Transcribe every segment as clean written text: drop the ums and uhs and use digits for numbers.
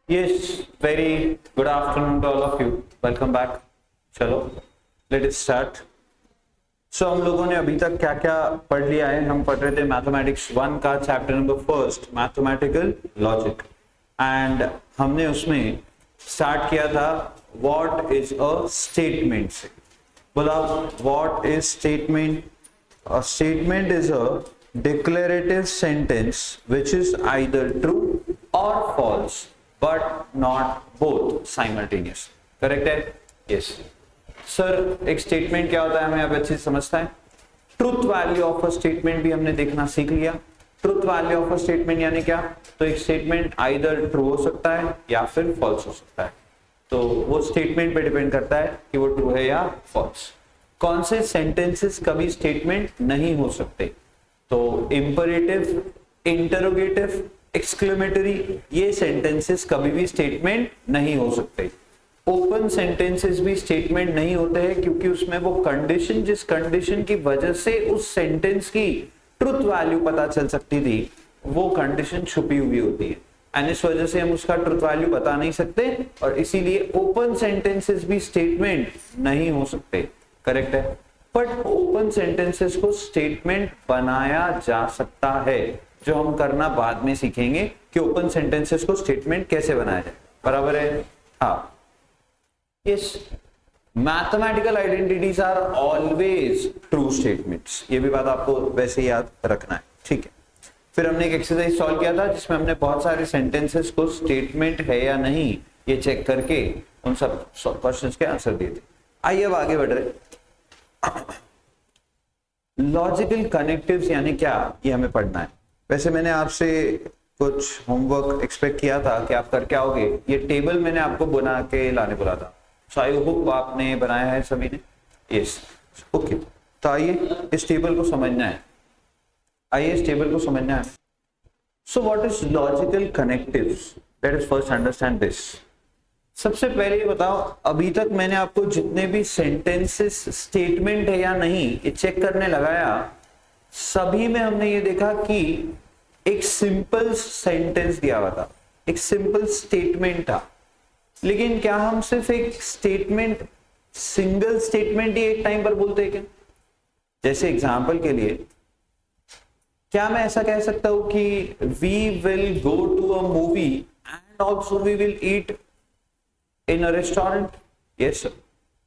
Yes, very good afternoon to all of you. Welcome back. चलो, let us start. So हम लोगों ने अभी तक क्या क्या पढ़ लिया है? हम पढ़ रहे थे मैथमेटिक्स 1 का chapter number first, mathematical logic, and हमने उसमें स्टार्ट किया था व्हाट इज अ स्टेटमेंट से. बोला what is statement? A statement is a declarative sentence which is either true or false but not both simultaneous. Correct है? Yes sir. एक statement क्या होता है हमें अब अच्छे से समझता है. Truth value of a statement भी हमने देखना सीख लिया. Truth value of a statement यानी क्या? तो एक स्टेटमेंट आइदर ट्रू हो सकता है या फिर फॉल्स हो सकता है. तो वो स्टेटमेंट पे डिपेंड करता है कि वो ट्रू है या फॉल्स. कौन से सेंटेंसेस कभी स्टेटमेंट नहीं हो सकते? तो इंपरेटिव, इंटरोगेटिव, एक्सक्लेमेटरी, ये सेंटेंसेस कभी भी स्टेटमेंट नहीं हो सकते. ओपन सेंटेंसेस भी स्टेटमेंट नहीं होते हैं क्योंकि उसमें वो कंडीशन, जिस कंडीशन की वजह से उस सेंटेंस की ट्रुथ वैल्यू पता चल सकती थी, वो कंडीशन छुपी हुई होती है, एंड इस वजह से हम उसका ट्रुथ वैल्यू बता नहीं सकते, और इसीलिए ओपन सेंटेंसेस भी स्टेटमेंट नहीं हो सकते. करेक्ट है? बट ओपन सेंटेंसेस को स्टेटमेंट बनाया जा सकता है, जो हम करना बाद में सीखेंगे कि ओपन सेंटेंसेस को स्टेटमेंट कैसे बनाया जाए. बराबर है? हाँ. Yes, mathematical identities are always true statements. ये भी बात आपको वैसे याद रखना है. ठीक है. फिर हमने एक एक्सरसाइज सॉल्व किया था जिसमें हमने बहुत सारे सेंटेंसेस को स्टेटमेंट है या नहीं ये चेक करके उन सब क्वेश्चंस के आंसर दिए थे. आइए अब आगे बढ़ रहे. लॉजिकल कनेक्टिव्स यानी क्या, ये हमें पढ़ना है. वैसे मैंने आपसे कुछ होमवर्क एक्सपेक्ट किया था कि आप करके आओगे. ये टेबल मैंने आपको बना के लाने बोला था. सो आई होप आपने बनाया है सभी ने. Yes, okay. तो आइए इस टेबल को समझना है. आइए इस टेबल को समझना है. So what is logical connectives? Let us first understand this. सबसे पहले ये बताओ, अभी तक मैंने आपको जितने भी सेंटेंसेस स्टेटमेंट है या नहीं ये चेक करने लगाया, सभी में हमने ये देखा कि एक सिंपल सेंटेंस दिया हुआ था, एक सिंपल स्टेटमेंट था. लेकिन क्या हम सिर्फ एक स्टेटमेंट, सिंगल स्टेटमेंट ही एक टाइम पर बोलते हैं क्या? जैसे एग्जांपल के लिए, क्या मैं ऐसा कह सकता हूं कि we will go to a movie and also we will eat in a restaurant? Yes sir.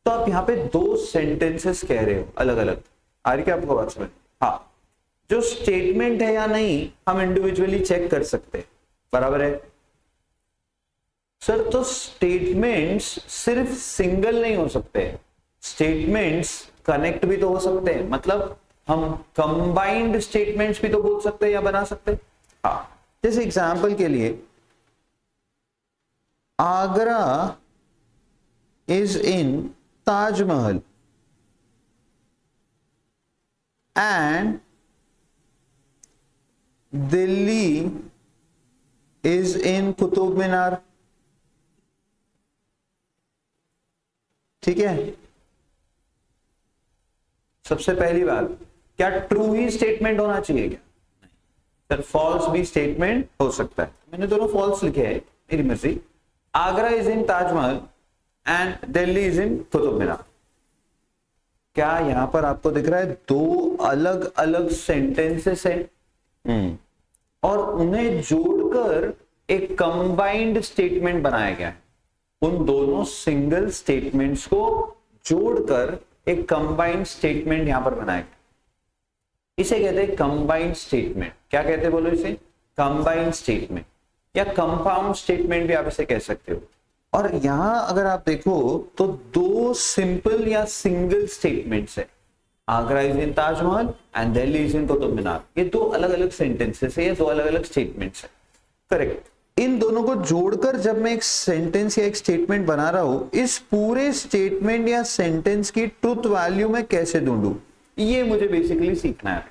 तो आप यहाँ पे दो सेंटेंसेस कह रहे हो अलग अलग. आ रही क्या आपको बात समझ? हाँ. जो स्टेटमेंट है या नहीं हम इंडिविजुअली चेक कर सकते हैं. बराबर है सर. तो स्टेटमेंट्स सिर्फ सिंगल नहीं हो सकते, स्टेटमेंट्स कनेक्ट भी तो हो सकते हैं. मतलब हम कंबाइंड स्टेटमेंट्स भी तो बोल सकते हैं या बना सकते हैं. हाँ. जैसे एग्जांपल के लिए, Agra is in Taj Mahal and Delhi is in Qutub Minar. ठीक है. सबसे पहली बात, क्या ट्रू ही स्टेटमेंट होना चाहिए क्या? सर फॉल्स भी स्टेटमेंट हो सकता है. मैंने दोनों फॉल्स लिखे हैं, मेरी मर्जी. Agra is in Taj Mahal and Delhi is in Qutub Minar. क्या यहां पर आपको दिख रहा है दो अलग अलग सेंटेंसेस हैं और उन्हें जोड़कर एक कंबाइंड स्टेटमेंट बनाया गया है. उन दोनों सिंगल स्टेटमेंट्स को जोड़कर एक कंबाइंड स्टेटमेंट यहां पर बनाया गया. इसे कहते हैं कंबाइंड स्टेटमेंट. क्या कहते हैं बोलो इसे? कंबाइंड स्टेटमेंट या कंपाउंड स्टेटमेंट भी आप इसे कह सकते हो. और यहां अगर आप देखो तो दो सिंपल या सिंगल स्टेटमेंट्स है. Agra is in Taj Mahal and Delhi is in Qutub Minar. ये दो अलग अलग सेंटेंसेस है, ये दो अलग अलग स्टेटमेंट्स है. करेक्ट. इन दोनों को जोड़कर जब मैं एक सेंटेंस या एक स्टेटमेंट बना रहा हूं, इस पूरे स्टेटमेंट या सेंटेंस की ट्रुथ वैल्यू में कैसे ढूंढूं, ये मुझे बेसिकली सीखना है.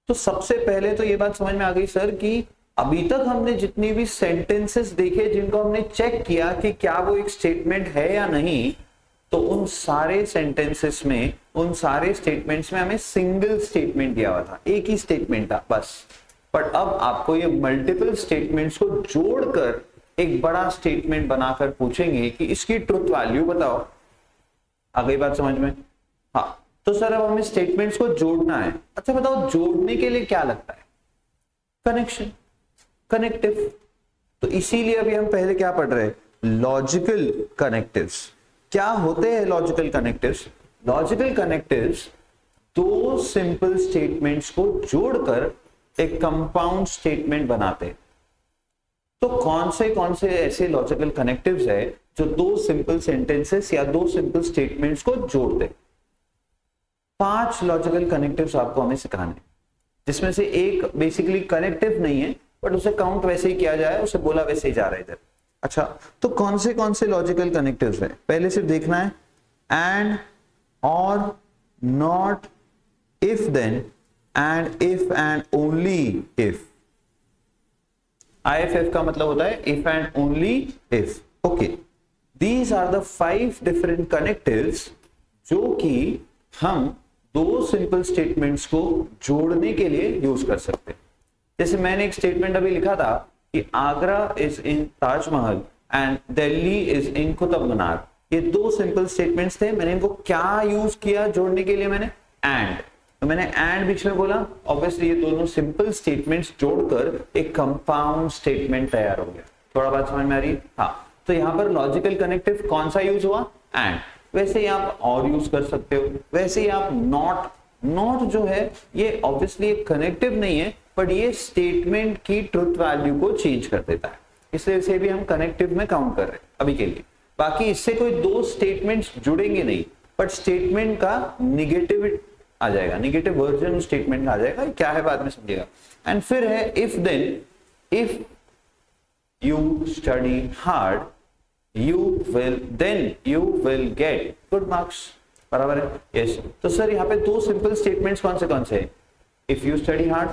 तो सबसे पहले तो ये बात समझ में आ गई सर कि अभी तक हमने जितनी भी सेंटेंसेस देखे जिनको हमने चेक किया कि क्या वो एक स्टेटमेंट है या नहीं, तो उन सारे सेंटेंसेस में, उन सारे स्टेटमेंट्स में हमें सिंगल स्टेटमेंट दिया हुआ था, एक ही स्टेटमेंट था बस. बट अब आपको ये मल्टीपल स्टेटमेंट्स को जोड़कर एक बड़ा स्टेटमेंट बनाकर पूछेंगे कि इसकी ट्रुथ वैल्यू बताओ। आ गई बात समझ में? हाँ, तो सर अब हमें स्टेटमेंट्स को जोड़ना है। अच्छा बताओ, जोड़ने के लिए क्या लगता है? Connection, connective. तो इसीलिए अभी हम पहले क्या पढ़ रहे हैं? Logical connectives. क्या होते हैं लॉजिकल कनेक्टिव्स? लॉजिकल कनेक्टिव्स दो सिंपल स्टेटमेंट्स को जोड़कर एक कंपाउंड स्टेटमेंट बनाते हैं। तो कौन से ऐसे लॉजिकल कनेक्टिव्स है जो दो सिंपल सेंटेंसेस या दो सिंपल स्टेटमेंट्स को जोड़ते हैं? 5 लॉजिकल कनेक्टिव्स आपको हमें सिखाने, जिसमें से एक बेसिकली कनेक्टिव नहीं है, बट उसे काउंट वैसे ही किया जाए, उसे बोला वैसे ही जा रहा है इधर। अच्छा, तो कौन से लॉजिकल कनेक्टिव्स है? पहले सिर्फ देखना है, एंड, और, not, if then, and if and only if. IFF का मतलब होता है if and only if. Okay, these are the 5 different connectives जो कि हम दो सिंपल स्टेटमेंट्स को जोड़ने के लिए यूज कर सकते हैं। जैसे मैंने एक स्टेटमेंट अभी लिखा था कि Agra is in Taj Mahal and Delhi is in Qutub Minar. ये दो सिंपल स्टेटमेंट्स थे। मैंने इनको क्या यूज किया जोड़ने के लिए? मैंने एंड। तो मैंने एंड बीच में बोला, ऑब्वियसली ये दोनों सिंपल स्टेटमेंट्स जोड़कर एक कंपाउंड स्टेटमेंट तैयार हो गया। थोड़ा बात समझ में आ रही है? हाँ, तो यहां पर लॉजिकल कनेक्टिव कौन सा यूज हुआ? एंड। वैसे ही आप और यूज कर सकते हो, वैसे ही आप नॉट। नॉट जो है ये ऑब्वियसली एक कनेक्टिव नहीं है, बट ये स्टेटमेंट की ट्रुथ वैल्यू को चेंज कर देता है, इसलिए इसे भी हम कनेक्टिव में काउंट कर रहे हैं अभी के लिए। बाकी इससे कोई दो स्टेटमेंट्स जुड़ेंगे नहीं, बट स्टेटमेंट का निगेटिव आ जाएगा, निगेटिव वर्जन स्टेटमेंट का आ जाएगा। क्या है बाद में समझिएगा। एंड फिर है if then. If you study hard you will get good marks। बराबर है? यस। तो सर यहाँ पे दो सिंपल स्टेटमेंट्स कौन से हैं? इफ यू स्टडी हार्ड,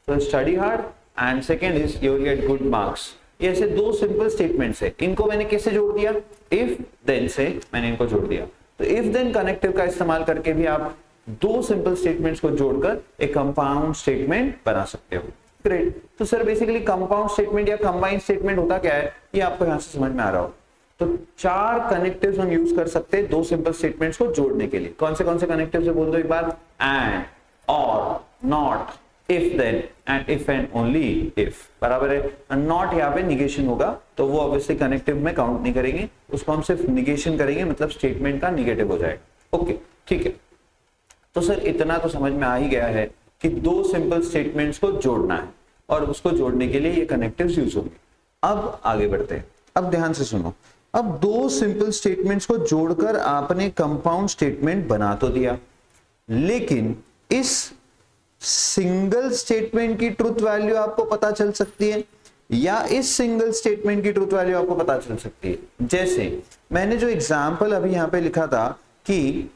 तो study hard, and second is you will get good marks. ये ऐसे दो सिंपल स्टेटमेंट्स है। इनको मैंने कैसे जोड़ दिया? इफ देन से मैंने इनको जोड़ दिया। तो इफ देन कनेक्टिव का इस्तेमाल करके भी आप दो सिंपल स्टेटमेंट्स को जोड़कर एक कंपाउंड स्टेटमेंट बना सकते हो। ग्रेट। तो सर बेसिकली कंपाउंड स्टेटमेंट या कंबाइंड स्टेटमेंट होता क्या है, ये आपको यहां से समझ में आ रहा हो। तो 4 कनेक्टिव्स हम यूज कर सकते हैं दो सिंपल स्टेटमेंट्स को जोड़ने के लिए। कौन से कनेक्टिव्स है बोल दो एक बार? एंड, और, not, if then, and if and only if. बराबर है? नॉट यहाँ पे निगेशन होगा, तो वो ऑब्वियसली कनेक्टिव में काउंट नहीं करेंगे, उसको हम सिर्फ निगेशन करेंगे, मतलब स्टेटमेंट का निगेटिव हो जाएगा। ओके, ठीक है। तो सर इतना तो समझ में आ ही गया है कि दो सिंपल स्टेटमेंट्स को जोड़ना है, और उसको जोड़ने के लिए ये कनेक्टिव्स यूज होंगे। अब आगे बढ़ते हैं। अब ध्यान से सुनो। अब दो सिंपल स्टेटमेंट्स को जोड़कर आपने कंपाउंड स्टेटमेंट बना तो दिया, लेकिन इस सिंगल स्टेटमेंट की ट्रुथ वैल्यू आपको पता चल सकती है, या इस सिंगल स्टेटमेंट की ट्रुथ वैल्यू आपको पता चल सकती है। जैसे मैंने जो एग्जांपल अभी यहां पे लिखा था कि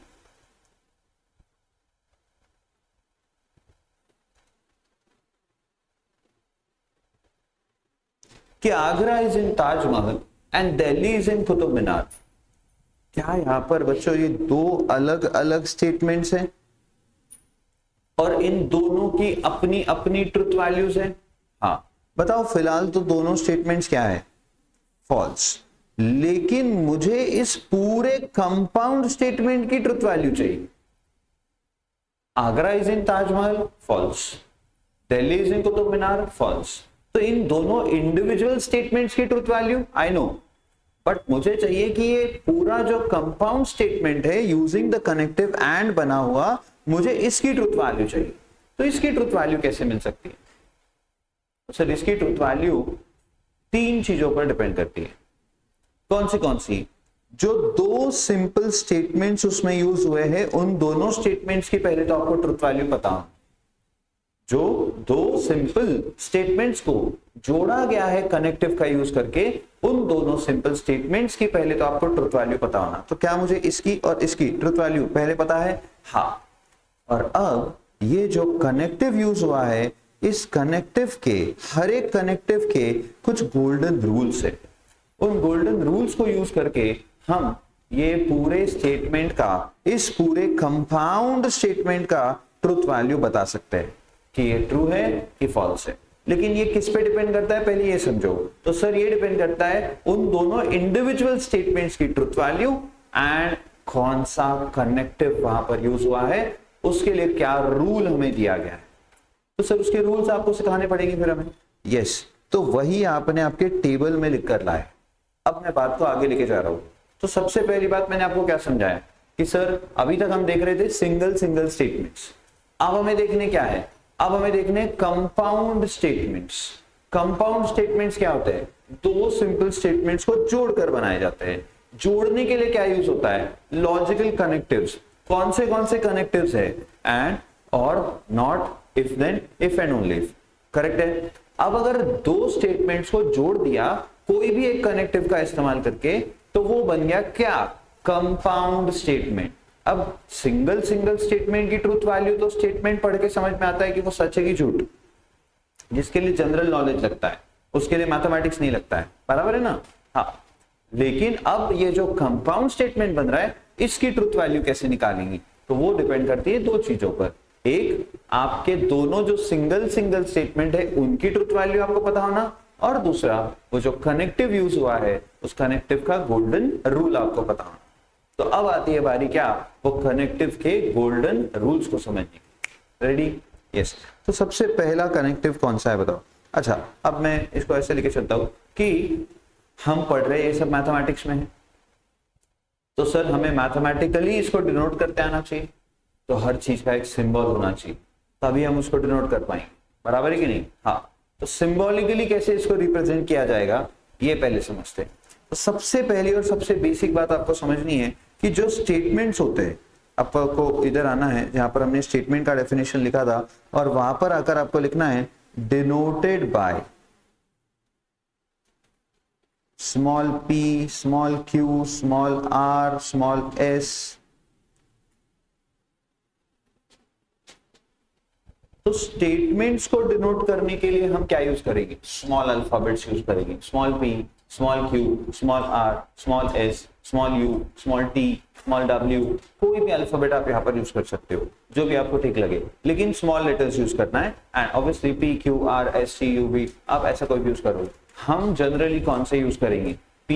Agra is in Taj Mahal and Delhi is in Qutub Minar. क्या यहां पर बच्चों ये दो अलग अलग स्टेटमेंट्स हैं, और इन दोनों की अपनी अपनी ट्रुथ वैल्यूज हैं? हाँ, बताओ फिलहाल तो दोनों स्टेटमेंट्स क्या है? फॉल्स। लेकिन मुझे इस पूरे कंपाउंड स्टेटमेंट की ट्रुथ वैल्यू चाहिए। Agra is in Taj Mahal, false. Delhi is in Qutub Minar, false. तो इन दोनों इंडिविजुअल स्टेटमेंट्स की truth value I know, but मुझे चाहिए कि ये पूरा जो कंपाउंड स्टेटमेंट है यूजिंग द कनेक्टिव एंड बना हुआ, मुझे इसकी ट्रुथ वैल्यू चाहिए। तो इसकी ट्रुथ वैल्यू कैसे मिल सकती है? सर इसकी ट्रुथ वैल्यू 3 चीजों पर डिपेंड करती है। कौन सी? जो दो सिंपल स्टेटमेंट्स उसमें यूज हुए हैं, उन दोनों स्टेटमेंट्स की पहले तो आपको ट्रुथ वैल्यू पता हो। जो दो सिंपल स्टेटमेंट्स को जोड़ा गया है कनेक्टिव का यूज करके, उन दोनों सिंपल स्टेटमेंट्स की पहले तो आपको ट्रुथ वैल्यू पता होना। तो क्या मुझे इसकी और इसकी ट्रुथ वैल्यू पहले पता है? हाँ। और अब ये जो कनेक्टिव यूज हुआ है, इस कनेक्टिव के, हर एक कनेक्टिव के कुछ गोल्डन रूल्स है। उन गोल्डन रूल्स को यूज करके हम ये पूरे स्टेटमेंट का, इस पूरे कंपाउंड स्टेटमेंट का ट्रुथ वैल्यू बता सकते हैं कि ये ट्रू है कि फॉल्स है। लेकिन ये किस पे डिपेंड करता है पहले ये समझो। तो सर ये डिपेंड करता है उन दोनों इंडिविजुअल स्टेटमेंट्स की ट्रुथ वैल्यू एंड कौन सा कनेक्टिव वहां पर यूज हुआ है, उसके लिए क्या रूल हमें दिया गया है। तो सर उसके रूल्स आपको सिखाने पड़ेंगे फिर हमें। यस, तो वही आपने आपके टेबल में लिख कर लाए। अब मैं बात को आगे लेके जा रहा हूं। तो सबसे पहली बात मैंने आपको क्या समझाया कि सर अभी तक हम देख रहे थे सिंगल सिंगल स्टेटमेंट्स, अब हमें देखने क्या है, अब हमें देखने कंपाउंड स्टेटमेंट्स। कंपाउंड स्टेटमेंट्स क्या होते हैं, दो सिंपल स्टेटमेंट्स को जोड़कर बनाए जाते हैं। जोड़ने के लिए क्या यूज होता है, लॉजिकल कनेक्टिव्स। कौन से कनेक्टिव्स है, एंड, और, not, if then, if and only if, correct है। अब अगर दो स्टेटमेंट्स को जोड़ दिया कोई भी एक कनेक्टिव का इस्तेमाल करके, तो वो बन गया क्या, कंपाउंड स्टेटमेंट। अब सिंगल सिंगल स्टेटमेंट की ट्रूथ वैल्यू तो स्टेटमेंट पढ़ के समझ में आता है कि वो सच है कि झूठ, जिसके लिए जनरल नॉलेज लगता है उसके लिए मैथमेटिक्स नहीं लगता है, बराबर है ना। हाँ, लेकिन अब ये जो कंपाउंड स्टेटमेंट बन रहा है इसकी ट्रूथ वैल्यू कैसे निकालेंगे, तो वो डिपेंड करती है दो चीजों पर। एक, आपके दोनों जो सिंगल सिंगल स्टेटमेंट है उनकी ट्रूथ वैल्यू आपको पता होना, और दूसरा वो जो कनेक्टिव यूज हुआ है उस कनेक्टिव का गोल्डन रूल आपको पता होना। तो अब आती है बारी क्या, वो कनेक्टिव के गोल्डन रूल्स को समझने की। Ready, yes. तो सबसे पहला कनेक्टिव कौन सा है बताओ। अच्छा, अब मैं इसको ऐसे लेके चलता हूं कि हम पढ़ रहे हैं ये सब मैथमेटिक्स में है, तो सर हमें मैथमेटिकली इसको डिनोट करते आना चाहिए, तो हर चीज का एक सिंबल होना चाहिए, तभी हम उसको डिनोट कर पाएंगे, बराबर है कि नहीं। हाँ, तो सिंबॉलिकली कैसे इसको रिप्रेजेंट किया जाएगा ये पहले समझते हैं। तो सबसे पहली और सबसे बेसिक बात आपको समझनी है कि जो स्टेटमेंट्स होते हैं, आपको इधर आना है जहां पर हमने स्टेटमेंट का डेफिनेशन लिखा था, और वहां पर आकर आपको लिखना है denoted by small p, small q, small r, small s। तो स्टेटमेंट्स को डिनोट करने के लिए हम क्या यूज करेंगे, स्मॉल अल्फाबेट्स यूज करेंगे, small p, small q, small r, small s, small u, small t, small w, कोई भी अल्फाबेट आप यहाँ पर यूज कर सकते हो जो भी आपको ठीक लगे, लेकिन स्मॉल लेटर्स यूज करना है। And obviously p, q, r, s, t, u, v, आप ऐसा कोई भी यूज करो। हम जनरली कौन से यूज करेंगे, p,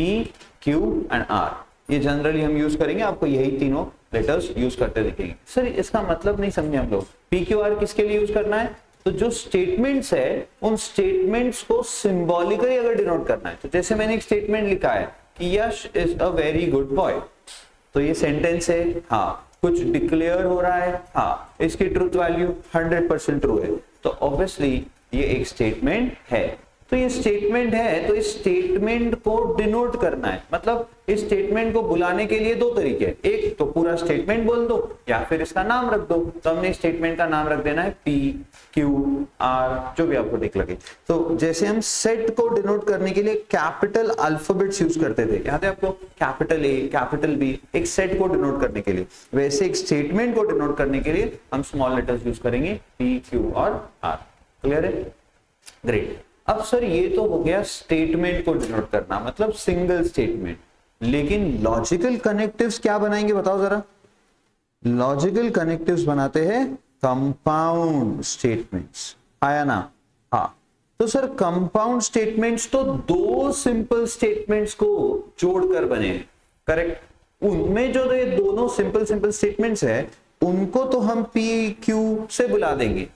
q एंड r, ये जनरली हम यूज करेंगे, आपको यही तीनों लेटर्स यूज करते दिखेंगे। सर इसका मतलब नहीं समझे हम लोग, p, q, r किसके लिए यूज करना है, तो जो स्टेटमेंट्स है उन स्टेटमेंट्स को सिंबॉलिकली अगर डिनोट करना है, तो जैसे मैंने एक स्टेटमेंट लिखा है कि Yash is a very good boy, तो ये सेंटेंस है, हाँ, कुछ डिक्लेयर हो रहा है, हाँ, इसकी ट्रूथ वैल्यू 100% ट्रू है, तो ऑब्वियसली ये एक स्टेटमेंट है। तो ये स्टेटमेंट है, तो इस स्टेटमेंट को डिनोट करना है, मतलब इस स्टेटमेंट को बुलाने के लिए दो तरीके, एक तो पूरा स्टेटमेंट बोल दो या फिर इसका नाम रख दो। तो हमने स्टेटमेंट का नाम रख देना है p, q, r, जो भी आपको ठीक लगे। तो जैसे हम सेट को डिनोट करने के लिए कैपिटल अल्फाबेट्स यूज करते थे, याद है आपको, कैपिटल A, कैपिटल B, एक सेट को डिनोट करने के लिए, वैसे एक स्टेटमेंट को डिनोट करने के लिए हम स्मॉल लेटर्स यूज करेंगे p, q और r। क्लियर है, ग्रेट। अब सर ये तो हो गया स्टेटमेंट को डिनोट करना, मतलब सिंगल स्टेटमेंट, लेकिन लॉजिकल कनेक्टिव्स क्या बनाएंगे बताओ जरा। लॉजिकल कनेक्टिव्स बनाते हैं कंपाउंड स्टेटमेंट्स, आया ना। हाँ, तो सर कंपाउंड स्टेटमेंट्स तो दो सिंपल स्टेटमेंट्स को जोड़कर बने हैं, करेक्ट। उनमें जो ये दोनों सिंपल सिंपल स्टेटमेंट्स है उनको तो हम p, q से बुला देंगे,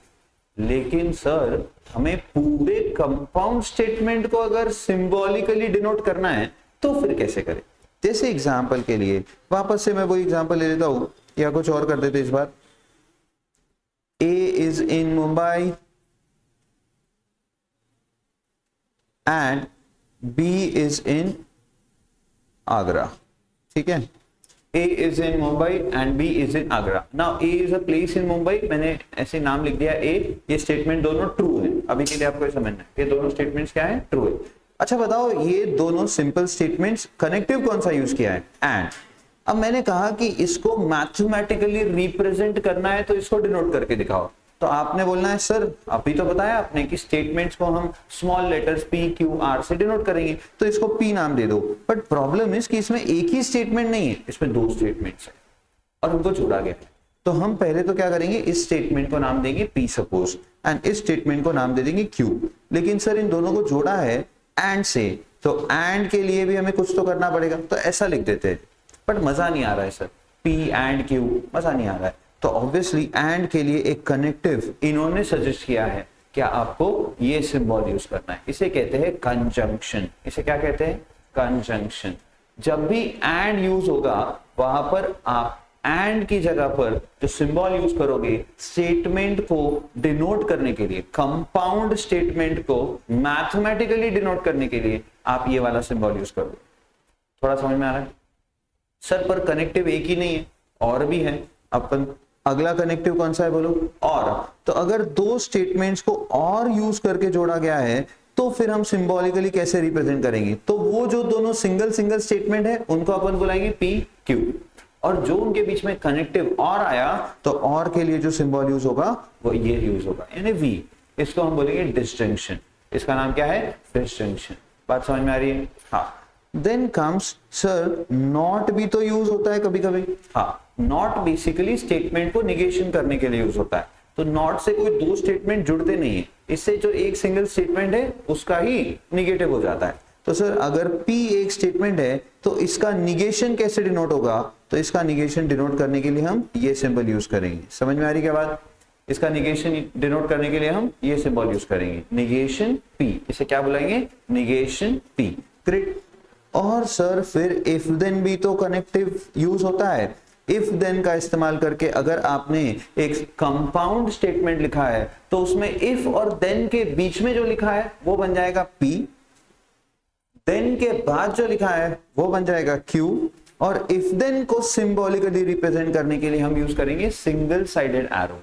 लेकिन सर हमें पूरे कंपाउंड स्टेटमेंट को अगर सिंबॉलिकली डिनोट करना है तो फिर कैसे करें। जैसे एग्जांपल के लिए वापस से मैं वो एग्जांपल ले लेता हूं, या कुछ और कर देते इस बार। A is in Mumbai and B is in Agra, ठीक है। A is in Mumbai and B is in Agra. Now A is a place in Mumbai, मैंने ऐसे नाम लिख दिया A, ये स्टेटमेंट दोनों ट्रू है, अभी के लिए आपको समझना है, ये दोनों स्टेटमेंट्स क्या है, ट्रू है। अच्छा बताओ, ये दोनों सिंपल स्टेटमेंट्स, कनेक्टिव कौन सा यूज किया है, एंड। अब मैंने कहा कि इसको मैथमेटिकली रिप्रेजेंट करना है तो इसको डिनोट करके दिखाओ, तो आपने बोलना है सर अभी तो बताया आपने कि स्टेटमेंट्स को हम small letters p, q, r से डिनोट करेंगे, तो इसको p नाम दे दो। बट प्रॉब्लम इज कि इसमें एक ही स्टेटमेंट नहीं है, इसमें दो स्टेटमेंट्स है और उनको जोड़ा गया है। तो हम पहले तो क्या करेंगे, इस स्टेटमेंट को नाम देंगे P सपोज एंड इस स्टेटमेंट को नाम दे देंगे Q। लेकिन सर इन दोनों को जोड़ा है एंड से, तो एंड के लिए भी हमें कुछ तो करना पड़ेगा, तो ऐसा लिख देते हैं। बट मजा नहीं आ रहा है सर, P एंड Q मजा नहीं आ रहा है, तो ऑब्वियसली एंड के लिए एक कनेक्टिव इन्होंने सजेस्ट किया है, क्या आपको ये सिंबल यूज करना है, इसे कहते हैं कंजंक्शन। इसे क्या कहते हैं, कंजंक्शन। जब भी एंड यूज होगा वहां पर आप एंड की जगह पर जो सिंबल यूज करोगे स्टेटमेंट को डिनोट करने के लिए, कंपाउंड स्टेटमेंट को मैथमेटिकली डिनोट करने के लिए आप ये वाला सिंबल यूज करोगे। थोड़ा समझ में आ रहा है सर? पर कनेक्टिव एक ही नहीं है, और भी है। अपन अगला कनेक्टिव कौन सा है बोलो, और। तो अगर दो स्टेटमेंट्स को और यूज करके जोड़ा गया है तो फिर हम सिंबॉलिकली कैसे रिप्रेजेंट करेंगे, तो वो जो दोनों सिंगल सिंगल स्टेटमेंट है उनको अपन बुलाएंगे P Q, और जो उनके बीच में कनेक्टिव और आया तो और के लिए जो सिंबल यूज होगा वो ये यूज होगा, यानी V। इसको हम बोलेंगे डिस्टिंक्शन। इसका नाम क्या है, डिस्टिंक्शन। बात समझ में आ रही है? हाँ। देन कम्स सर नॉट भी तो यूज होता है कभी कभी। हाँ, नॉट बेसिकली स्टेटमेंट को निगेशन करने के लिए यूज होता है। तो नॉट से कोई दो स्टेटमेंट जुड़ते नहीं है, इससे जो एक सिंगल स्टेटमेंट है उसका ही निगेटिव हो जाता है। तो सर अगर P एक स्टेटमेंट है तो इसका निगेशन कैसे डिनोट होगा, तो इसका निगेशन डिनोट करने के लिए हम ये सिंबल यूज करेंगे। समझ में आ रही क्या बात? इसका निगेशन डिनोट करने के लिए हम ये सिंबल यूज करेंगे, निगेशन P। इसे क्या बुलाएंगे, निगेशन P। ग्रेट। और सर फिर इफ देन भी तो कनेक्टिव यूज होता है। इफ देन का इस्तेमाल करके अगर आपने एक कंपाउंड स्टेटमेंट लिखा है तो उसमें इफ और देन के बीच में जो लिखा है वो बन जाएगा P, देन के बाद जो लिखा है वो बन जाएगा Q, और इफ देन को सिंबॉलिकली रिप्रेजेंट करने के लिए हम यूज करेंगे single sided arrow.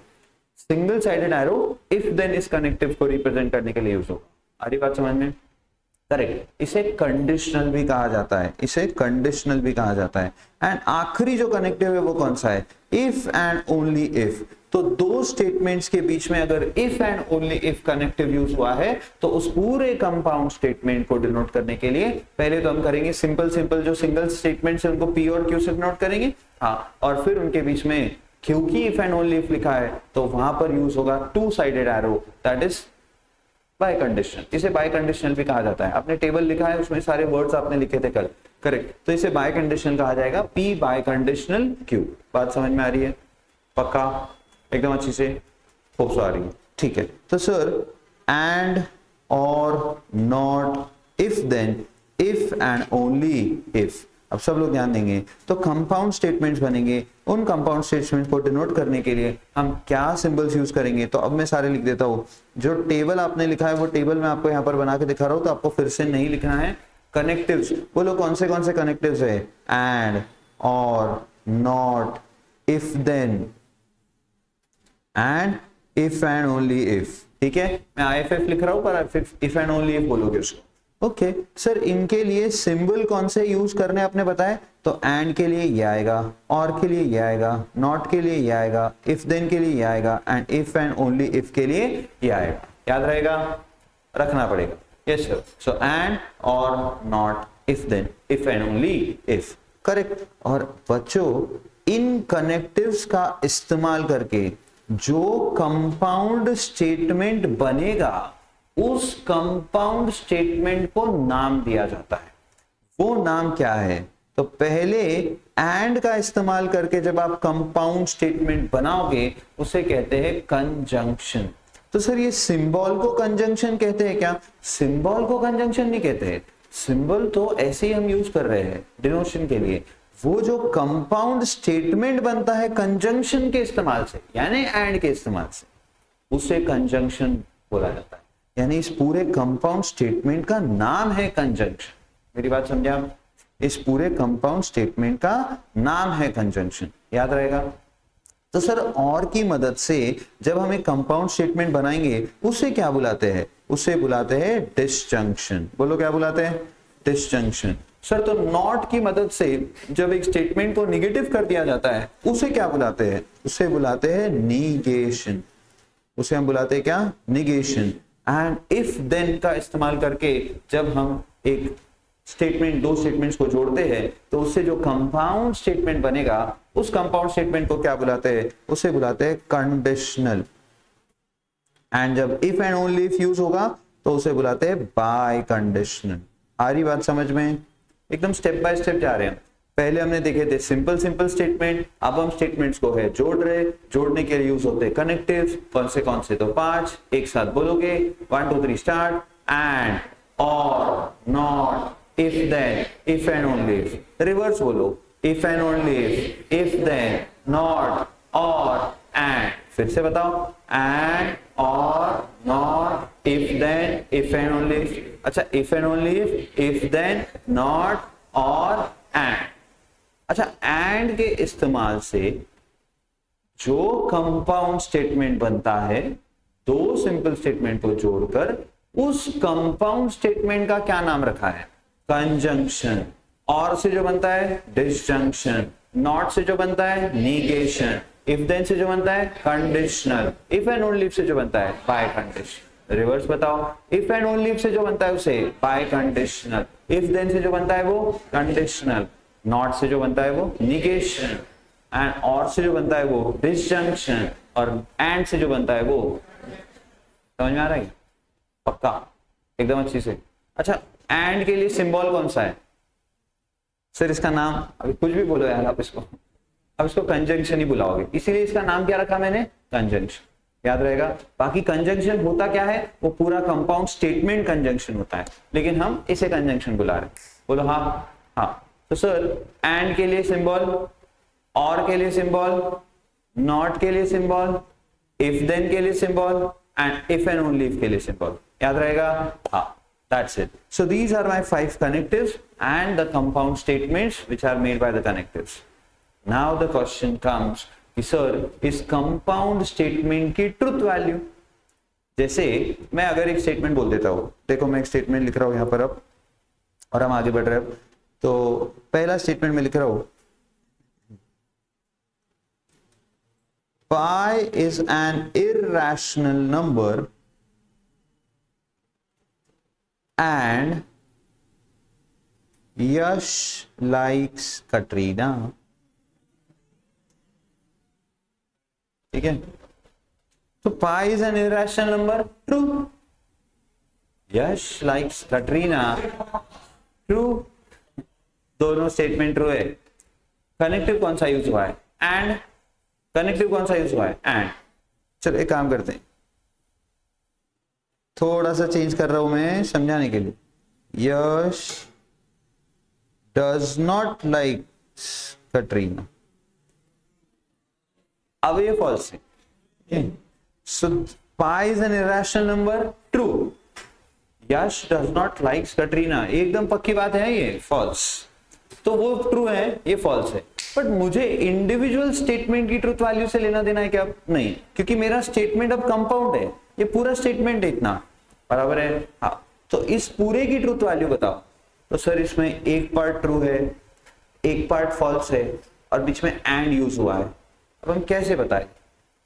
Single sided arrow if then इस कनेक्टिव को रिप्रेजेंट करने के लिए यूज होगा। आ रही बात समझ में? करेक्ट। इसे कंडीशनल भी कहा जाता है, इसे कंडीशनल भी कहा जाता है। एंड आखिरी जो कनेक्टिव है वो कौन सा है, इफ एंड ओनली इफ। तो दो स्टेटमेंट्स के बीच में अगर if and only if connective use हुआ है तो उस पूरे कंपाउंड स्टेटमेंट को डिनोट करने के लिए पहले तो हम करेंगे सिंपल सिंपल जो सिंगल स्टेटमेंट्स है उनको P और Q से डिनोट करेंगे। हाँ, और फिर उनके बीच में क्योंकि इफ एंड ओनली इफ लिखा है तो वहां पर यूज होगा two sided arrow, that is by conditional. इसे बाय कंडीशनल भी कहा जाता है। आपने टेबल लिखा है उसमें सारे वर्ड्स आपने लिखे थे कल, करेक्ट। तो इसे बाय कंडीशनल कहा जाएगा, P बाय कंडीशनल Q। बात समझ में आ रही है? पक्का? एकदम अच्छी से होप सो आ रही है। ठीक है। तो सर एंड और not, if then, if and only if, अब सब लोग ध्यान देंगे तो कंपाउंड स्टेटमेंट्स बनेंगे। उन कंपाउंड स्टेटमेंट्स को डिनोट करने के लिए हम क्या सिंबल्स यूज करेंगे, तो अब मैं सारे लिख देता हूं। जो टेबल आपने लिखा है वो टेबल मैं आपको यहाँ पर बना के दिखा रहा हूं, तो आपको फिर से नहीं लिखना है। कनेक्टिव्स बोलो, कौन से कनेक्टिव्स है, एंड, और, not, if then, and, if and only if. ठीक है, मैं IFF लिख रहा हूं पर इफ एंड ओनली इफ बोलोगे उसको। ओके सर, इनके लिए सिंबल कौन से यूज करने आपने बताया, तो एंड के लिए ये आएगा, और के लिए ये आएगा, नॉट के लिए ये आएगा, इफ देन के लिए ये आएगा, and if and only if के लिए ये आएगा। याद रहेगा, रखना पड़ेगा। Yes sir. सो एंड, और, not, if then, if and only if. Correct. और बच्चों इन कनेक्टिव्स का इस्तेमाल करके जो कंपाउंड स्टेटमेंट बनेगा उस कंपाउंड स्टेटमेंट को नाम दिया जाता है। वो नाम क्या है, तो पहले एंड का इस्तेमाल करके जब आप कंपाउंड स्टेटमेंट बनाओगे उसे कहते हैं कंजंक्शन। तो सर ये सिंबल को कंजंक्शन कहते हैं क्या? सिंबल को कंजंक्शन नहीं कहते हैं, सिंबल तो ऐसे ही हम यूज कर रहे हैं डिनोशन के लिए। वो जो कंपाउंड स्टेटमेंट बनता है कंजंक्शन के इस्तेमाल से, यानी एंड के इस्तेमाल से, उसे कंजंक्शन बोला जाता है। यानी इस पूरे कंपाउंड स्टेटमेंट का नाम है कंजंक्शन। मेरी बात समझे आप? इस पूरे कंपाउंड स्टेटमेंट का नाम है कंजंक्शन। याद रहेगा। तो सर और की मदद से जब हम एक कंपाउंड स्टेटमेंट बनाएंगे उसे क्या बुलाते हैं? उसे बुलाते हैं डिसजंक्शन। बोलो क्या बुलाते हैं? डिसजंक्शन। सर तो नॉट की मदद से जब एक स्टेटमेंट को निगेटिव कर दिया जाता है उसे क्या बुलाते हैं? उसे बुलाते हैं निगेशन। उसे हम बुलाते हैं क्या? निगेशन। एंड इफ देन का इस्तेमाल करके जब हम एक स्टेटमेंट, दो स्टेटमेंट्स को जोड़ते हैं तो उससे जो कंपाउंड स्टेटमेंट बनेगा उस कंपाउंड स्टेटमेंट को क्या बुलाते हैं, उसे बुलाते हैं कंडीशनल। एंड जब if and only if use होगा तो उसे बुलाते हैं बाय कंडीशनल। आ रही बात समझ में? एकदम स्टेप बाय स्टेप जा रहे हैं। पहले हमने देखे थे सिंपल सिंपल स्टेटमेंट, अब हम स्टेटमेंट्स को है जोड़ रहे, जोड़ने के लिए यूज होते हैं कनेक्टिव्स। कौन से तो 5, एक साथ बोलोगे 1 2 3 स्टार्ट। एंड, और, not, if then, if and only if। Reverse बोलो, if and only if then, not, or, and। फिर से बताओ, and, or, not, if then, if and only if। अच्छा, if and only if then, not, or, and। अच्छा, and के इस्तेमाल से जो कंपाउंड स्टेटमेंट बनता है, दो सिंपल स्टेटमेंट को जोड़कर उस कंपाउंड स्टेटमेंट का क्या नाम रखा है? कंजंक्शन। और से जो बनता है डिसजंक्शन, नॉट से जो बनता है निगेशन, इफ देन से जो बनता है conditional, if and only if से जो बनता है बाय कंडीशनल। रिवर्स बताओ, इफ एंड ओनली इफ से जो बनता है उसे बाय कंडीशनल, इफ देन से जो बनता है वो कंडीशनल, नॉट से जो बनता है वो निगेशन, एंड और से जो बनता है वो डिसजंक्शन, और एंड से जो बनता है वो। समझ में आ रहा है? पक्का, एकदम अच्छी से। अच्छा, एंड के लिए सिंबल कौन सा है? सर इसका नाम, अभी कुछ भी बोलो यार आप इसको, अब इसको कंजंक्शन ही बुलाओगे, इसीलिए इसका नाम क्या रखा मैंने? कंजंक्शन। याद रहेगा। बाकी कंजंक्शन होता क्या है? वो पूरा कंपाउंड स्टेटमेंट कंजंक्शन होता है, लेकिन हम इसे कंजंक्शन बुला रहे हैं। बोलो हाँ। हाँ, तो सर एंड के लिए सिंबल, और के लिए सिंबल, नॉट के लिए सिंबल, इफ देन के लिए symbol, and if and only if के लिए सिंबल। याद रहेगा? हाँ, that's it. So these are my 5 connectives and the compound statements which are made by the connectives. Now the question comes कि sir इस compound statement की truth value, जैसे मैं अगर एक statement बोल देता हूँ, देखो मैं एक statement लिख रहा हूँ यहाँ पर अब, और हम आगे बढ़ रहे हैं। तो पहला statement में लिख रहा हूँ pi is an irrational number and Yash likes Katrina। ठीक है, तो pi is an irrational number, true। Yash likes Katrina, true। दोनों स्टेटमेंट ट्रू है। कनेक्टिव कौन सा यूज हुआ है? एंड। कनेक्टिव कौन सा यूज हुआ है? एंड। चलो एक काम करते हैं, थोड़ा सा चेंज कर रहा हूं मैं समझाने के लिए। Yash does not like Katrina, अब ये फॉल्स है। So pi is an irrational number, true. Yash does not like Katrina, एकदम पक्की बात है ये, फॉल्स। तो वो ट्रू है, ये फॉल्स है। बट मुझे इंडिविजुअल स्टेटमेंट की ट्रूथ वैल्यू से लेना देना है क्या? नहीं, क्योंकि मेरा स्टेटमेंट अब कंपाउंड है, ये पूरा स्टेटमेंट है इतना, बराबर है। हाँ, तो इस पूरे की ट्रूथ वैल्यू बताओ। तो सर इसमें एक पार्ट ट्रू है, एक पार्ट फॉल्स है, और बीच में एंड यूज हुआ है। अब हम कैसे बताएं?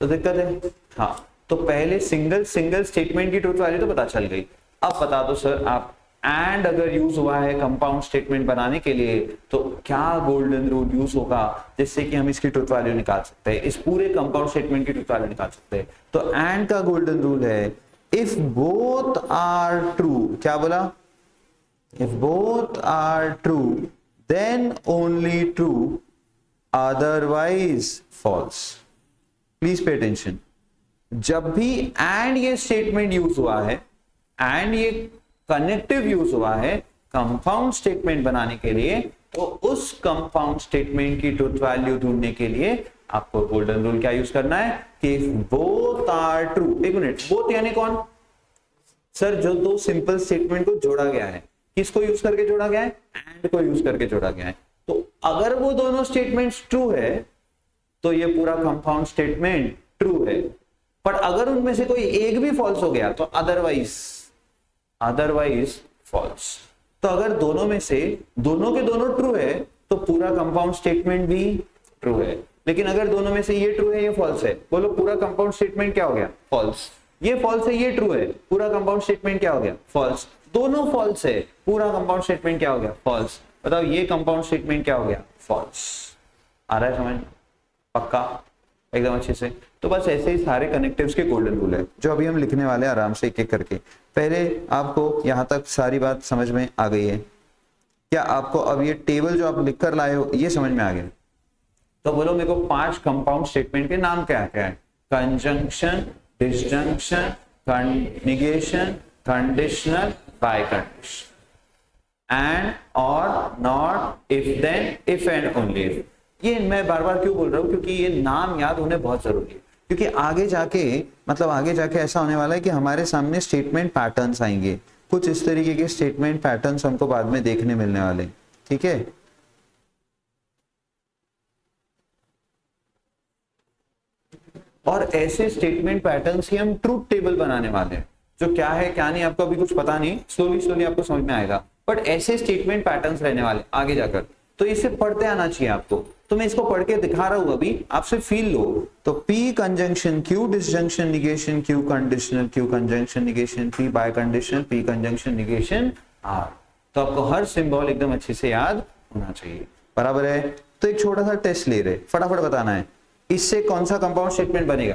तो दिक्कत है। हाँ, तो पहले सिंगल स्टेटमेंट की ट्रूथ वैल्यू तो पता चल गई। अब बता दो सर आप, एंड अगर यूज हुआ है कंपाउंड स्टेटमेंट बनाने के लिए तो क्या गोल्डन रूल यूज होगा जिससे कि हम इसकी ट्रूथ वैल्यू निकाल सकते हैं, इस पूरे कंपाउंड स्टेटमेंट की ट्रूथ वैल्यू निकाल सकते हैं। तो एंड का गोल्डन रूल है इफ बोथ आर ट्रू। क्या बोला? If both are true then only true, otherwise false. Please pay attention. जब भी एंड ये स्टेटमेंट यूज हुआ है, एंड ये कनेक्टिव यूज हुआ है कंपाउंड स्टेटमेंट बनाने के लिए, तो उस कंपाउंड स्टेटमेंट की ट्रूथ वैल्यू ढूंढने के लिए आपको गोल्डन रूल क्या यूज करना है कि बोथ आर ट्रू। एक मिनट, बोथ यानी कौन? सर जो दो सिंपल स्टेटमेंट को जोड़ा गया है, किसको यूज करके जोड़ा गया है? एंड को यूज करके जोड़ा गया है। तो अगर वो दोनों स्टेटमेंट्स ट्रू है तो ये पूरा कंपाउंड स्टेटमेंट ट्रू है। पर अगर उनमें से कोई एक भी फॉल्स हो गया तो अदरवाइज फॉल्स। तो अगर दोनों में से दोनों के दोनों ट्रू है तो पूरा कंपाउंड स्टेटमेंट भी ट्रू है। लेकिन अगर दोनों में से ये ट्रू है ये फॉल्स है, बोलो पूरा कंपाउंड स्टेटमेंट क्या हो गया? फॉल्स। ये फॉल्स है ये ट्रू है, पूरा कंपाउंड स्टेटमेंट क्या हो गया? फॉल्स। दोनों फॉल्स है, पूरा कंपाउंड स्टेटमेंट क्या हो गया, फॉल्स। बताओ ये कंपाउंड स्टेटमेंट क्या हो गया, फॉल्स। आ रहा है समझ, पक्का, एकदम अच्छे से। तो बस ऐसे ही सारे कनेक्टिव्स के गोल्डन रूल है जो अभी हम लिखने वाले हैं आराम से एक एक करके। पहले आपको यहाँ तक सारी बात समझ में आ गई है क्या? आपको अब ये टेबल जो आप लिख कर लाए हो ये समझ में आ गया? तो बोलो मेरे को 5 कंपाउंड स्टेटमेंट के नाम क्या क्या है? Conjunction, disjunction, negation, conditional, biconditional, and, और, not, if then, if and only if. ये मैं बार बार क्यों बोल रहा हूँ? क्योंकि ये नाम याद होने बहुत जरूरी है, क्योंकि आगे जाके ऐसा होने वाला है कि हमारे सामने स्टेटमेंट पैटर्न्स आएंगे, कुछ इस तरीके के स्टेटमेंट पैटर्न्स हमको बाद में देखने मिलने वाले, ठीक है। और ऐसे स्टेटमेंट पैटर्न्स की हम ट्रूथ टेबल बनाने वाले हैं, जो क्या है क्या नहीं आपको अभी कुछ पता नहीं, स्लोली आपको समझ में आएगा। बट ऐसे स्टेटमेंट पैटर्न्स रहने वाले आगे जाकर, तो इसे पढ़ते आना चाहिए आपको। तो मैं इसको पढ़ के दिखा रहा हूं अभी, आपसे फील लो। तो P conjunction, Q disjunction negation, Q conditional, Q conjunction negation, P bye conditional, P conjunction negation, R। तो आपको हर सिंबल एकदम अच्छे से याद होना चाहिए, बराबर है। तो एक छोटा सा टेस्ट ले रहे, फटाफट बताना है इससे कौन सा कंपाउंड स्टेटमेंट बनेगा।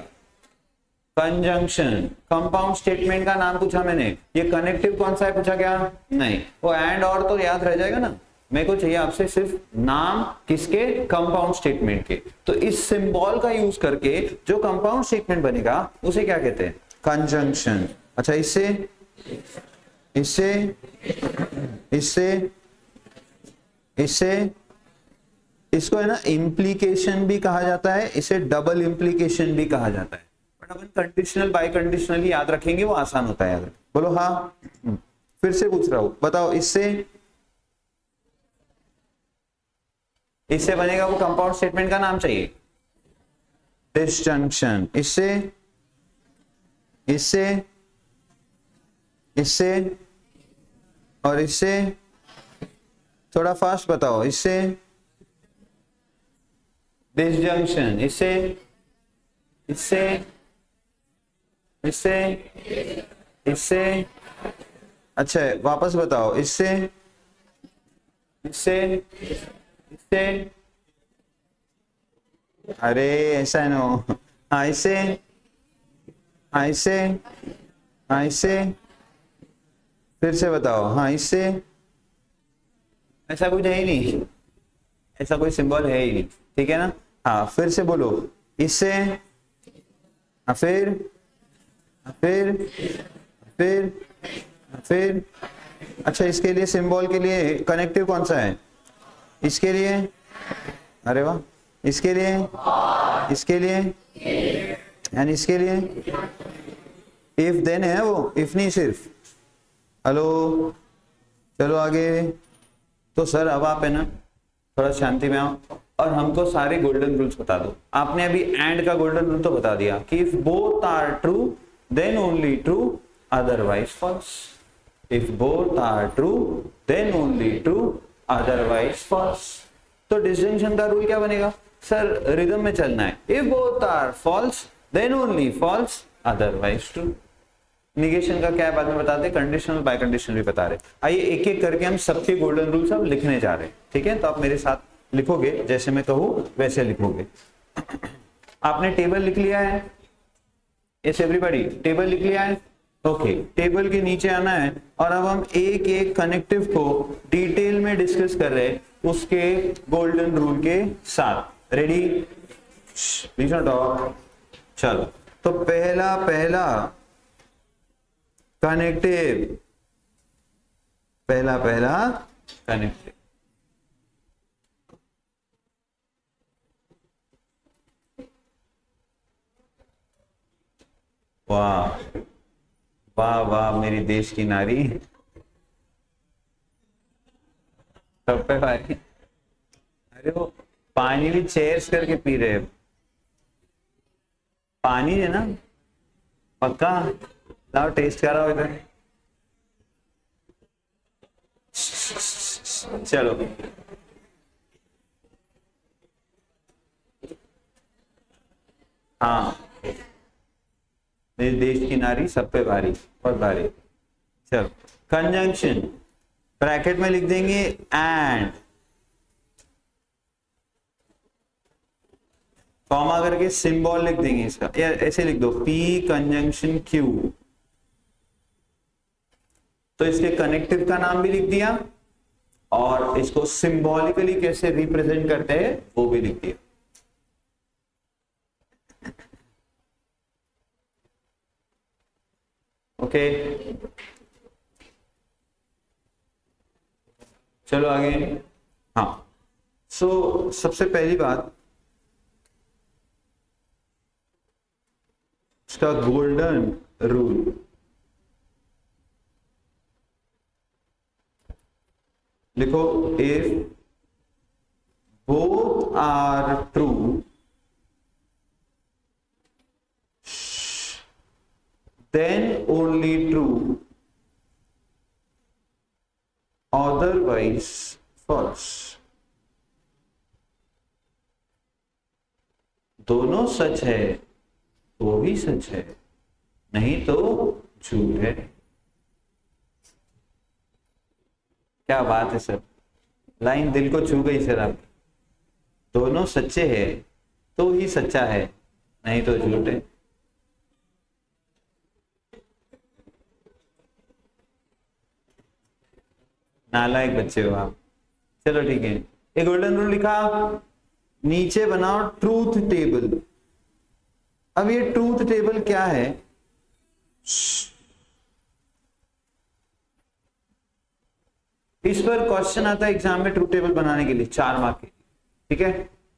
कंजंक्शन, कंपाउंड स्टेटमेंट का नाम पूछा मैंने, ये कनेक्टिव कौन सा है पूछा क्या? नहीं, वो एंड और तो याद रह जाएगा ना। मेरे को चाहिए आपसे सिर्फ नाम किसके, कंपाउंड स्टेटमेंट के। तो इस सिंबल का यूज करके जो कंपाउंड स्टेटमेंट बनेगा उसे क्या कहते हैं, कंजंक्शन। अच्छा, इससे इससे इससे इससे इसको है ना इम्प्लीकेशन भी कहा जाता है, इसे डबल इम्प्लीकेशन भी कहा जाता है। बट अपन कंडीशनल बाय कंडीशनल ही याद रखेंगे, वो आसान होता है याद। बोलो हाँ। फिर से पूछ रहा हूं, बताओ इससे बनेगा वो कंपाउंड स्टेटमेंट का नाम चाहिए, डिसजंक्शन। इससे इससे इससे और इससे, थोड़ा फास्ट बताओ, इससे डिसजंक्शन, इससे इससे इससे इससे, अच्छा वापस बताओ, इससे इससे इससे, अरे ऐसा है ना, हाँ इससे, हाँ इससे, हाँ इससे, फिर से बताओ, हाँ इससे। ऐसा कुछ है ही नहीं, ऐसा कोई सिंबल है ही नहीं, ठीक है ना। हाँ फिर से बोलो, इससे, हाँ फिर फिर फिर फिर। अच्छा, इसके लिए सिंबल के लिए कनेक्टिव कौन सा है? इसके लिए, अरे वाह, इसके लिए, इसके लिए एंड इसके लिए इफ देन है वो, इफ नहीं सिर्फ। हेलो, चलो आगे। तो सर अब आप है ना थोड़ा शांति में आओ और हमको सारे गोल्डन रूल्स बता दो। आपने अभी एंड का गोल्डन रूल तो बता दिया कि if both are true then only true, otherwise false. If both are true then only true, otherwise false. तो डिसजंक्शन का रूल क्या बनेगा? सर रिदम में चलना है, if both are false then only false, otherwise true. Negation का क्या है बाद में बताते, कंडीशनल बाय कंडीशनल भी बता रहे। आइए एक एक करके हम सबके गोल्डन रूल्स अब लिखने जा रहे हैं, ठीक है। तो आप मेरे साथ लिखोगे, जैसे मैं कहूं वैसे लिखोगे। आपने टेबल लिख लिया है? यस एवरीबॉडी, टेबल लिख लिया है? ओके, टेबल के नीचे आना है और अब हम एक एक कनेक्टिव को डिटेल में डिस्कस कर रहे हैं उसके गोल्डन रूल के साथ। रेडी? Please not talk. चलो, तो पहला कनेक्टिव, पहला कनेक्टिव, वाह वाह वाह मेरी देश की नारी, सब पे भाई। अरे वो पानी भी चेयर्स करके पी रहे हैं, पानी है ना पक्का। लाओ टेस्ट कराओ इधर। चलो, हाँ, मेरे देश की नारी सब पे भारी, बहुत भारी। चलो कंजंक्शन ब्रैकेट में लिख देंगे एंड, कॉमा करके सिंबल लिख देंगे इसका, या ऐसे लिख दो P कंजंक्शन Q। तो इसके कनेक्टिव का नाम भी लिख दिया और इसको सिंबॉलिकली कैसे रिप्रेजेंट करते हैं वो भी लिख दिया। ओके चलो आगे। हाँ सो सबसे पहली बात, इसका गोल्डन रूल, लिखो if both are true then only true, otherwise false। दोनों सच है तो ही सच है, नहीं तो झूठ है। क्या बात है सर, लाइन दिल को छू गई सर आप। दोनों सच्चे हैं तो ही सच्चा है, नहीं तो झूठ है। नालायक बच्चे हो आप। चलो ठीक है, एक गोल्डन रूल लिखा, नीचे बनाओ ट्रूथ टेबल। अब ये ट्रूथ टेबल क्या है, इस पर क्वेश्चन आता है एग्जाम में ट्रूथ टेबल बनाने के लिए 4 मार्क के, ठीक है।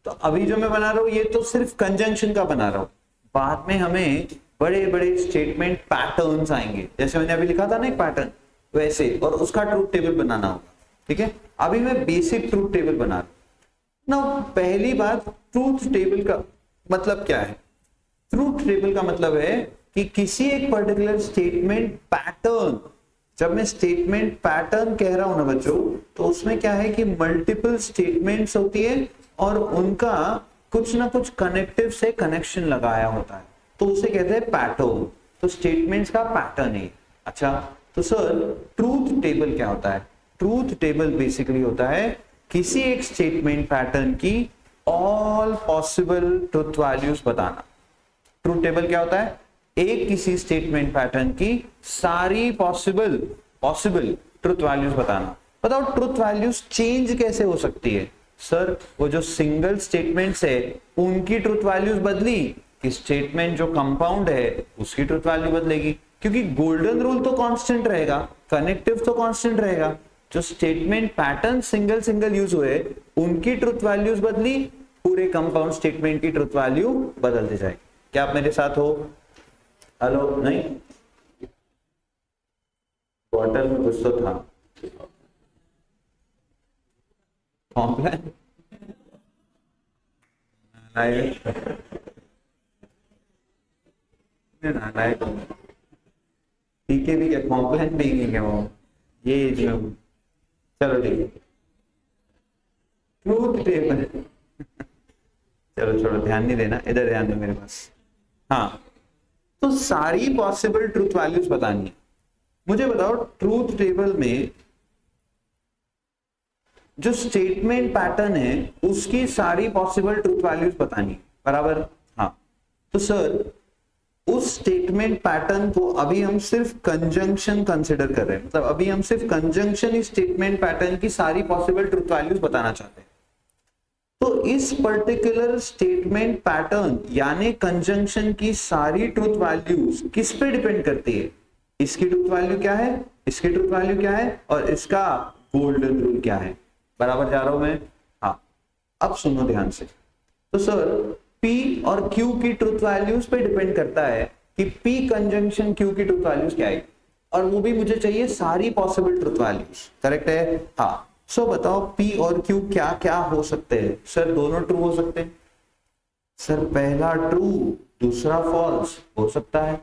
तो अभी जो मैं बना रहा हूं ये तो सिर्फ कंजंक्शन का बना रहा हूं, बाद में हमें बड़े बड़े स्टेटमेंट पैटर्न्स आएंगे, जैसे मैंने अभी लिखा था ना एक पैटर्न वैसे, और उसका ट्रूथ टेबल बनाना होगा, ठीक है। अभी मैं बेसिक ट्रूथ टेबल बना रहा हूं ना। पहली बात, ट्रूथ टेबल का मतलब क्या है? ट्रूथ टेबल का मतलब है कि किसी एक पर्टिकुलर स्टेटमेंट पैटर्न, जब मैं स्टेटमेंट पैटर्न कह रहा हूं ना बच्चों, तो उसमें क्या है कि मल्टीपल स्टेटमेंट्स होती है और उनका कुछ ना कुछ कनेक्टिव से कनेक्शन लगाया होता है, तो उसे कहते हैं पैटर्न। तो स्टेटमेंट्स का पैटर्न है। अच्छा, तो सर ट्रूथ टेबल क्या होता है? ट्रूथ टेबल बेसिकली होता है किसी एक स्टेटमेंट पैटर्न की ऑल पॉसिबल ट्रूथ वैल्यूज बताना। ट्रूथ टेबल क्या होता है? एक किसी स्टेटमेंट पैटर्न की सारी पॉसिबल ट्रूथ वैल्यूज बताना। बताओ ट्रूथ वैल्यूज चेंज कैसे हो सकती है? सर वो जो सिंगल स्टेटमेंट्स है उनकी ट्रूथ वैल्यूज बदली, स्टेटमेंट जो कंपाउंड है उसकी ट्रूथ वैल्यू बदलेगी, क्योंकि गोल्डन रूल तो कांस्टेंट रहेगा, कनेक्टिव तो कांस्टेंट रहेगा। जो स्टेटमेंट पैटर्न सिंगल यूज हुए उनकी ट्रूथ वैल्यूज बदली, पूरे कंपाउंड स्टेटमेंट की ट्रूथ वैल्यू बदलती जाएगी। क्या आप मेरे साथ हो? हेलो? नहीं, बॉटल में कुछ तो था, कॉम्प्लेन ठीक है, भी क्या कॉम्प्लेन भी क्या वो ये जो, चलो ठीक है। ट्रूथ टेबल चलो छोड़ो, ध्यान नहीं देना, इधर ध्यान दो मेरे पास। हाँ, तो सारी पॉसिबल ट्रूथ वैल्यूज बतानी है। मुझे बताओ ट्रूथ टेबल में जो स्टेटमेंट पैटर्न है उसकी सारी पॉसिबल ट्रूथ वैल्यूज बतानी है, बराबर? हाँ, तो सर उस स्टेटमेंट पैटर्न को अभी हम सिर्फ कंजंक्शन कंसिडर कर रहे हैं, मतलब अभी हम सिर्फ कंजंक्शन इस स्टेटमेंट पैटर्न की सारी पॉसिबल ट्रूथ वैल्यूज बताना चाहते हैं। तो इस पर्टिकुलर स्टेटमेंट पैटर्न यानी कंजंक्शन की सारी ट्रूथ वैल्यूज किस पे डिपेंड करती है? इसकी ट्रूथ वैल्यू क्या है, इसकी ट्रूथ वैल्यू क्या है, और इसका गोल्डन रूल क्या है। बराबर जा रहा हूं मैं? हाँ, अब सुनो ध्यान से। तो सर P और Q की ट्रूथ वैल्यूज पे डिपेंड करता है कि P कंजंक्शन Q की ट्रूथ वैल्यूज क्या है, और वो भी मुझे चाहिए सारी पॉसिबल ट्रूथ वैल्यूज। करेक्ट है? हाँ। सो बताओ P और Q क्या क्या हो सकते हैं? सर दोनों ट्रू हो सकते हैं। सर पहला ट्रू दूसरा फॉल्स हो सकता है।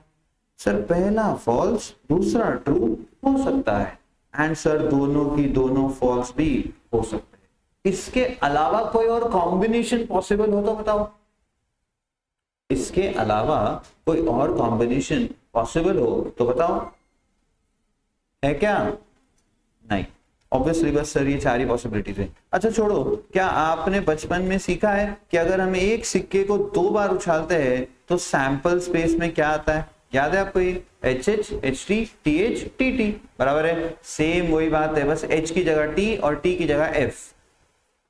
सर पहला फॉल्स दूसरा ट्रू हो सकता है, एंड सर दोनों की दोनों फॉल्स भी हो सकते हैं। इसके अलावा कोई और कॉम्बिनेशन पॉसिबल हो तो बताओ। इसके अलावा कोई और कॉम्बिनेशन पॉसिबल हो तो बताओ। है क्या? नहीं, ऑब्वियसली बस सर ये चार ही पॉसिबिलिटीज है। अच्छा छोड़ो, क्या आपने बचपन में सीखा है कि अगर हम एक सिक्के को 2 बार उछालते हैं तो सैंपल स्पेस में क्या आता है? याद है आपको? ये H H, H T, T H, T T, बराबर है। सेम वही बात है, बस एच की जगह टी और टी की जगह एफ,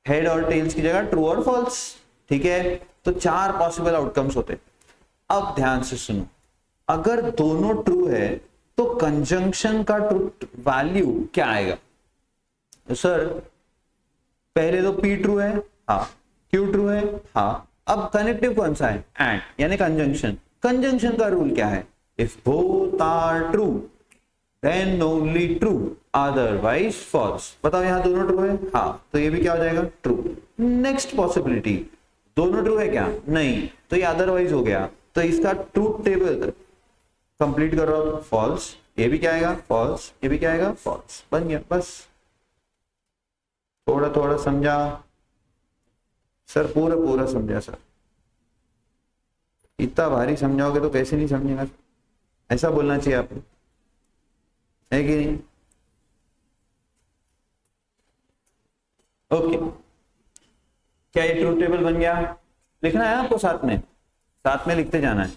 हेड और टेल्स की जगह ट्रू और फॉल्स। ठीक है, तो 4 पॉसिबल आउटकम्स होते। अब ध्यान से सुनो, अगर दोनों ट्रू है तो कंजंक्शन का ट्रू वैल्यू क्या आएगा? तो सर पहले तो P ट्रू है, हाँ, Q ट्रू है, हाँ, अब कनेक्टिव कौन सा है? एंड, यानी कंजंक्शन। कंजंक्शन का रूल क्या है? If both are true then only true, otherwise false. बताओ यहां दोनों ट्रू है, हाँ, तो ये भी क्या हो जाएगा? ट्रू। नेक्स्ट पॉसिबिलिटी, दोनों ट्रू है क्या? नहीं, तो ये अदरवाइज हो गया, तो इसका ट्रूथ टेबल कंप्लीट करो, फॉल्स। ये भी क्या आएगा? फॉल्स। ये भी क्या आएगा? फॉल्स। बन गया, बस। थोड़ा थोड़ा समझा सर? पूरा पूरा समझा सर। इतना भारी समझाओगे तो कैसे नहीं समझेगा? ऐसा बोलना चाहिए आपको, है कि नहीं? ओके, क्या ये ट्रूथ टेबल बन गया? लिखना है आपको साथ में लिखते जाना है।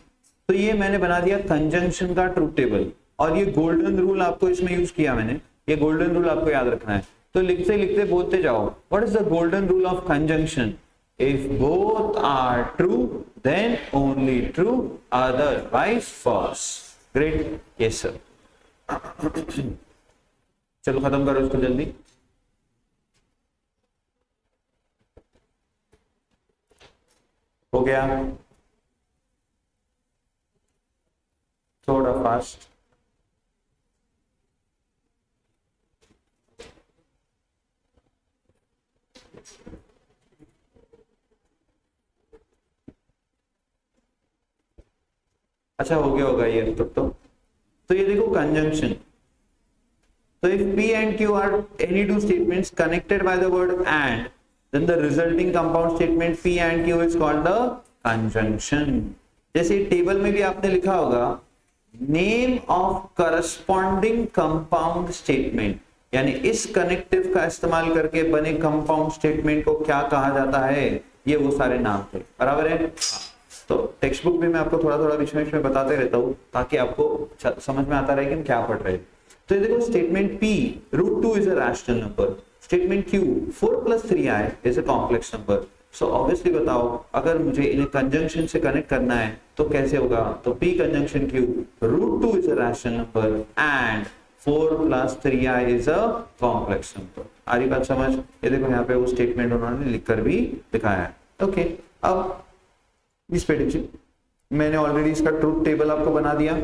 तो ये मैंने बना दिया कंजंक्शन का ट्रूथ टेबल, और ये गोल्डन रूल आपको इसमें यूज किया मैंने। ये गोल्डन रूल आपको याद रखना है, तो लिखते लिखते बोलते जाओ। What is the golden rule of conjunction? If both are true then only true, otherwise false. Great, yes sir. चलो खत्म करो इसको जल्दी। हो गया? थोड़ा फास्ट। अच्छा हो गया होगा ये तब तो ये देखो कंजंक्शन। तो if P and Q are any two statements connected by the word and, then the resulting compound statement P and Q is called the conjunction। जैसे टेबल में भी आपने लिखा होगा name of corresponding compound statement, यानी इस connective का इस्तेमाल करके बने कंपाउंड स्टेटमेंट को क्या कहा जाता है? ये वो सारे नाम थे, बराबर है। तो टेक्स्ट बुक में मैं आपको थोड़ा थोड़ा बीच में बताते रहता हूँ ताकि आपको समझ में आता रहे कि हम क्या पढ़ रहे हैं। तो ये देखो, statement P √2 is a rational number, statement Q 4 + 3i is a complex number. So obviously बताओ, अगर मुझे इन्हें कंजंक्शन से कनेक्ट करना है तो कैसे होगा? तो P conjunction Q √2 is a rational number and 4 + 3i is a complex number. आ रही बात समझ? ये देखो यहाँ पे वो स्टेटमेंट उन्होंने लिखकर भी दिखाया है। ओके, अब इस पे देखिए, मैंने ऑलरेडी इसका ट्रूथ टेबल आपको बना दिया।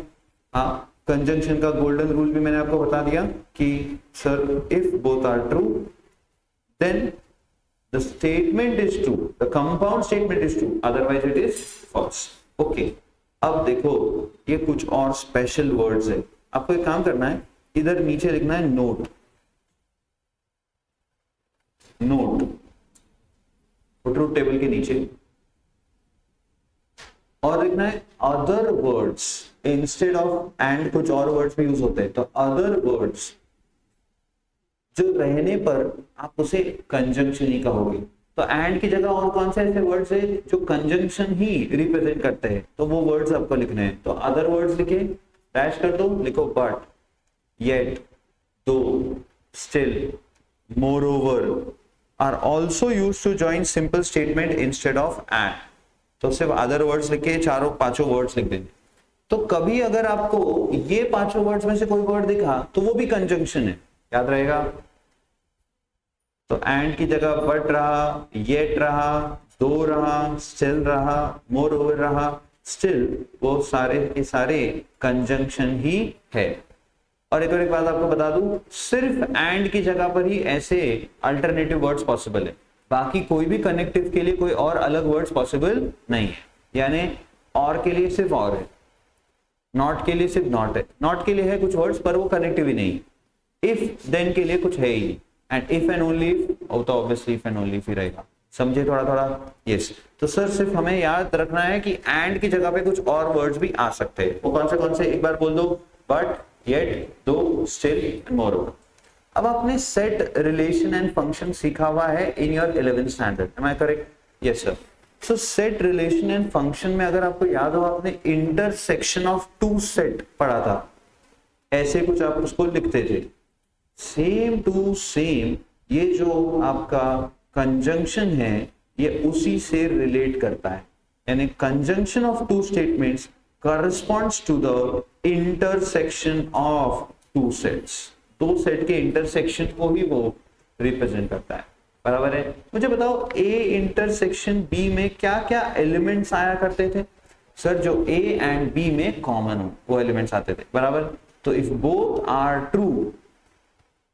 हाँ, कंजंक्शन का गोल्डन रूल भी मैंने आपको बता दिया कि sir if both are true then the statement is true, the compound statement is true, otherwise it is false. Okay, अब देखो ये कुछ और स्पेशल वर्ड्स है। आपको एक काम करना है, इधर नीचे लिखना है नोट, ट्रूथ टेबल के नीचे, और लिखना है other words instead of and. कुछ और वर्ड्स भी यूज होते हैं, तो अदर वर्ड्स जो रहने पर आप उसे कंजंक्शन ही कहोगे। तो एंड की जगह और कौन से ऐसे वर्ड्स है जो कंजंक्शन ही रिप्रेजेंट करते हैं, तो वो वर्ड्स आपको लिखने हैं। तो अदर वर्ड्स लिखे, डैश कर दो, लिखो but, yet, though, still, moreover are also used to join simple statement instead of and. तो सिर्फ अदर वर्ड्स लिख के चारों पांचों वर्ड्स लिख देंगे। तो कभी अगर आपको ये पांचों वर्ड्स में से कोई वर्ड दिखा तो वो भी कंजंक्शन है, याद रहेगा। तो एंड की जगह बट रहा, येट रहा, दो रहा, स्टिल रहा, मोर ओवर रहा, स्टिल, वो सारे के सारे कंजंक्शन ही है। और एक बात आपको बता दूं, सिर्फ एंड की जगह पर ही ऐसे अल्टरनेटिव वर्ड्स पॉसिबल है, बाकी कोई भी कनेक्टिव के लिए कोई और अलग वर्ड्स पॉसिबल नहीं है। यानी और के लिए सिर्फ और है, नॉट के लिए सिर्फ नॉट है, नॉट के लिए है कुछ वर्ड्स पर वो कनेक्टिव ही नहीं। इफ देन के लिए कुछ है ही नहीं, and if and only if तो obviously if and only if ही रहेगा। समझे थोड़ा थोड़ा? यस। तो सर सिर्फ हमें याद रखना है कि एंड की जगह पे कुछ और वर्ड्स भी आ सकते हैं। वो कौन से एक बार बोल दो, but, yet, though, still and moreover. अब आपने सेट, रिलेशन एंड फंक्शन सीखा हुआ है in your 11th standard, am I correct? Yes sir. So set, relation and function में अगर आपको याद हो, आपने इंटरसेक्शन ऑफ टू सेट पढ़ा था, ऐसे कुछ आप उसको लिखते थे। सेम टू सेम ये जो आपका कंजंक्शन है ये उसी से रिलेट करता है, यानी conjunction of two statements corresponds to the intersection of two sets। दो सेट के इंटरसेक्शन को ही वो रिप्रेजेंट करता है, बराबर है। मुझे बताओ ए इंटरसेक्शन बी में क्या क्या एलिमेंट्स आया करते थे? सर जो ए एंड बी में कॉमन हो वो एलिमेंट्स आते थे, बराबर। तो if both are true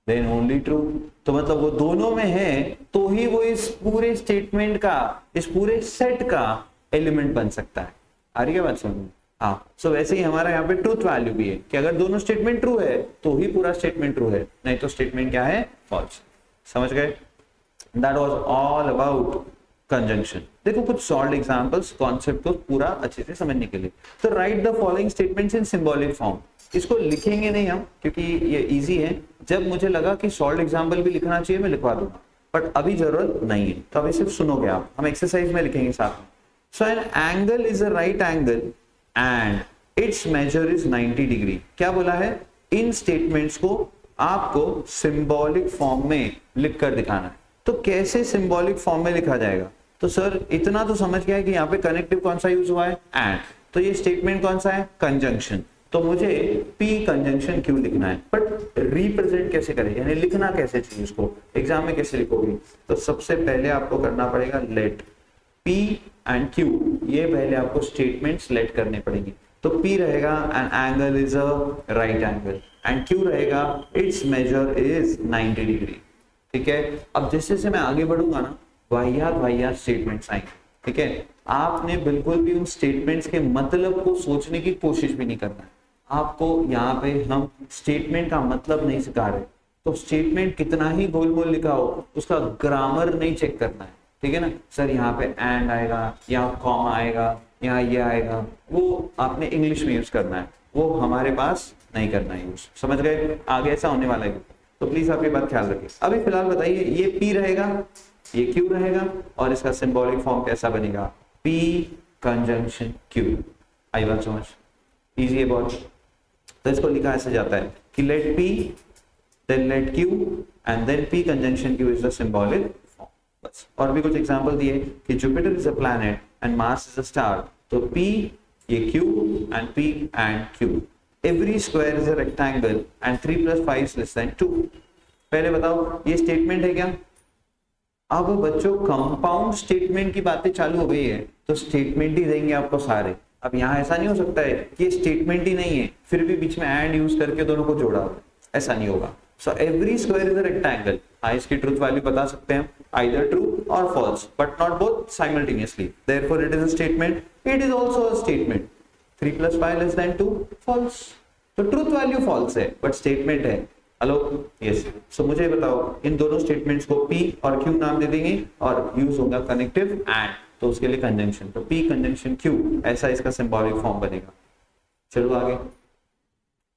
then only true, तो मतलब वो दोनों में है तो ही वो इस पूरे स्टेटमेंट का, इस पूरे सेट का एलिमेंट बन सकता है। आ रही है बात समझ में? हाँ। सो वैसे ही हमारा यहाँ पे ट्रूथ वैल्यू भी है कि अगर दोनों स्टेटमेंट ट्रू है तो ही पूरा स्टेटमेंट ट्रू है, नहीं तो स्टेटमेंट क्या है? फॉल्स। समझ गए? That was all about conjunction. देखो कुछ सॉल्व एग्जांपल्स कॉन्सेप्ट को पूरा अच्छे से समझने के लिए। तो right the following statements in symbolic form. इसको लिखेंगे नहीं हम क्योंकि ये इजी है, जब मुझे लगा कि सॉल्व एग्जांपल भी लिखना चाहिए मैं लिखवा दूंगा, बट अभी जरूरत नहीं है, तो अभी सिर्फ सुनोगे आप, हम एक्सरसाइज में लिखेंगे साथ में। So an angle is a right angle and its measure is 90 degree. क्या बोला है? इन स्टेटमेंट्स को आपको सिंबॉलिक फॉर्म में लिख कर दिखाना है। तो कैसे सिंबॉलिक फॉर्म में लिखा जाएगा? तो सर इतना तो समझ गया कि यहाँ पे कनेक्टिव कौन सा यूज हुआ है? एंड। तो ये स्टेटमेंट कौन सा है? कंजंक्शन। तो मुझे P कंजंक्शन क्यों लिखना है, बट रिप्रेजेंट कैसे करें, यानी लिखना कैसे चाहिए उसको, एग्जाम में कैसे लिखोगे? तो सबसे पहले आपको करना पड़ेगा लेट P एंड Q, ये पहले आपको स्टेटमेंट सेलेक्ट करने पड़ेंगे। तो P रहेगा N angle is a right angle and Q रहेगा इट्स मेजर इज 90 डिग्री। ठीक है। अब जैसे से मैं आगे बढ़ूंगा ना, वाहियात स्टेटमेंट्स आएंगे। ठीक है। आपने बिल्कुल भी उन स्टेटमेंट्स के मतलब को सोचने की कोशिश भी नहीं करना है। आपको यहाँ पे हम स्टेटमेंट का मतलब नहीं सिखा रहे, तो स्टेटमेंट कितना ही गोलमोल लिखा हो उसका ग्रामर नहीं चेक करना है। ठीक है ना सर? यहाँ पे एंड आएगा, यहाँ कॉमा आएगा, यहाँ ये आएगा, वो आपने इंग्लिश में यूज करना है, वो हमारे पास नहीं करना है यूज। समझ गए? आगे ऐसा होने वाला है, तो प्लीज आप ये बात ख्याल रखिए। अभी फिलहाल बताइए, ये P रहेगा, ये Q रहेगा, और इसका सिंबॉलिक फॉर्म कैसा बनेगा? P conjunction Q। आई बात समझ? इजी है बहुत। तो इसको लिखा ऐसे जाता है कि let P then let Q and then P conjunction Q is the symbolic form. बस। और भी कुछ एग्जांपल दिए कि Jupiter is a planet and Mars is a star. तो P, ये Q and P and Q। Every square is a rectangle and 3 + 5 > 2। पहले बताओ ये स्टेटमेंट है क्या? अब बच्चों कंपाउंड स्टेटमेंट की बातें चालू हो गई है, तो स्टेटमेंट ही देंगे आपको सारे। अब यहाँ ऐसा नहीं हो सकता है कि स्टेटमेंट ही नहीं है फिर भी बीच में एंड यूज करके दोनों को जोड़ा हो, ऐसा नहीं होगा। So every square is a rectangle. हाँ, इसकी ट्रूथ वैल्यू बता सकते हैं, आइदर ट्रू और false, but not both simultaneously, therefore it is a statement. It is also a statement. 3 + 5 > 2 false. तो ट्रूथ वैल्यू फॉल्स है बट स्टेटमेंट है। Hello? Yes. So मुझे बताओ, इन दोनों स्टेटमेंट्स को P और Q नाम दे देंगे और यूज होगा कनेक्टिव एंड, तो उसके लिए कंजंक्शन। तो P कंजंक्शन Q, ऐसा इसका सिंबॉलिक फॉर्म बनेगा। चलो आगे।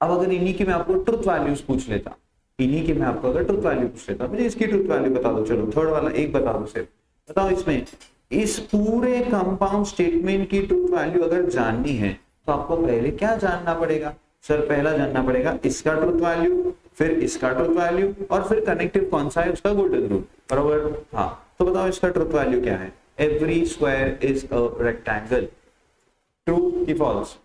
अब अगर इन्हीं की मैं आपको ट्रुथ वैल्यूज पूछ लेता, इन्हीं की मैं आपको अगर ट्रुथ वैल्यू पूछ लेता, मुझे इसकी ट्रुथ वैल्यू बता दो। चलो थर्ड वाला एक बता दो सिर्फ। बताओ इसमें इस पूरे कंपाउंड स्टेटमेंट की ट्रुथ वैल्यू अगर जाननी है तो आपको पहले क्या जानना पड़ेगा? सर पहला जानना पड़ेगा इसका ट्रुथ वैल्यू, फिर इसका ट्रुथ वैल्यू, और फिर कनेक्टिव कौन सा है उसका गोल्डन रूल, बराबर? हाँ। तो बताओ इसका ट्रुथ वैल्यू क्या है? Every square is a rectangle. True की false?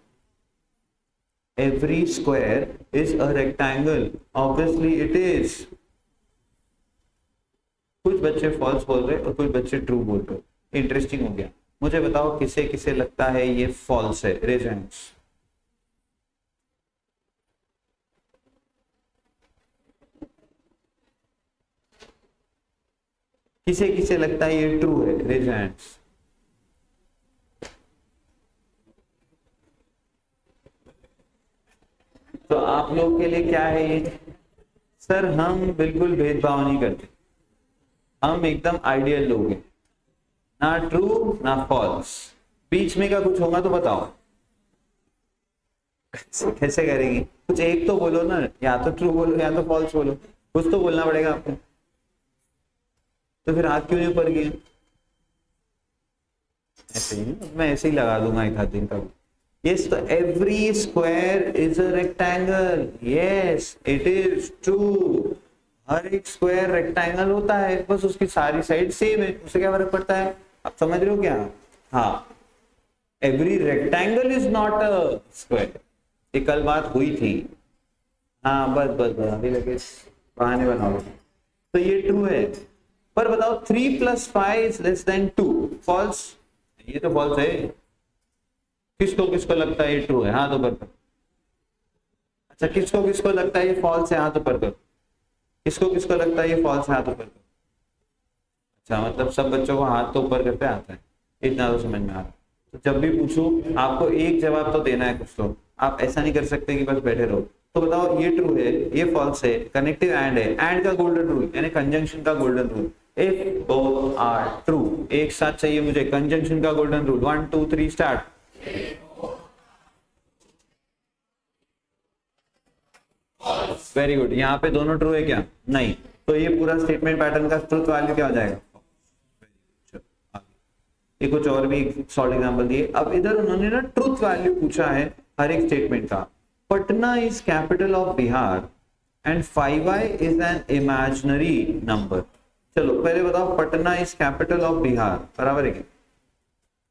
Every square is a rectangle. Obviously it is. कुछ बच्चे फॉल्स बोल रहे और कुछ बच्चे ट्रू बोल रहे। इंटरेस्टिंग हो गया। मुझे बताओ किसे किसे लगता है ये फॉल्स है? Raise hands. किसे किसे लगता है ये ट्रू है? Raise hands. तो आप लोग के लिए क्या है ये? सर हम बिल्कुल भेदभाव नहीं करते, हम एकदम आइडियल लोग हैं, ना ट्रू ना फॉल्स, बीच में का कुछ होगा तो बताओ। कैसे करेगी? कुछ एक तो बोलो ना, या तो ट्रू बोलो या तो फॉल्स बोलो, कुछ तो बोलना पड़ेगा आपको। तो फिर हाथ क्यों नहीं ऊपर किए? ऐसे ही ना, मैं ऐसे ही लगा दूंगा एक हाथ दिन का। यस, तो every square is a rectangle. Yes it is true. हर एक स्क्वायर रेक्टेंगल होता है, बस उसकी सारी साइड सेम है, उससे क्या फर्क पड़ता है? आप समझ रहे हो क्या? हाँ, every rectangle is not a square. ये कल बात हुई थी। हाँ बस बस बस, अभी लगे बहाने बनाओ। तो ये ट्रू है। पर बताओ 3 + 5 इज लेस देन 2, फॉल्स। ये तो फॉल्स है। किसको किसको लगता है ये ट्रू है? हाथ ऊपर करो। अच्छा, किसको किसको लगता है ये फॉल्स है? हाथ ऊपर करो। किसको किसको लगता है ये फॉल्स है? हाथ ऊपर करो। अच्छा, मतलब सब बच्चों को हाथ तो ऊपर करते आता है, इतना तो समझ में आ रहा है। तो जब भी पूछूं आपको एक जवाब तो देना है कुछ, तो आप ऐसा नहीं कर सकते कि बस बैठे रहो। तो बताओ ये ट्रू है, ये फॉल्स है, कनेक्टिव एंड है, एंड का गोल्डन रूल यानी कंजंक्शन का golden rule, if both are true. एक साथ चाहिए मुझे कंजंक्शन का golden rule. 1 2 3 start. Very good. यहाँ पे दोनों ट्रू है क्या? नहीं। तो ये पूरा स्टेटमेंट पैटर्न का ट्रूथ वैल्यू क्या हो जाएगा? ये कुछ और भी सॉल्व एग्जांपल दिए। अब इधर उन्होंने ना ट्रूथ वैल्यू पूछा है हर एक स्टेटमेंट का। Patna is capital of Bihar and 5i is an imaginary number. चलो पहले बताओ, Patna is capital of Bihar बराबर है क्या?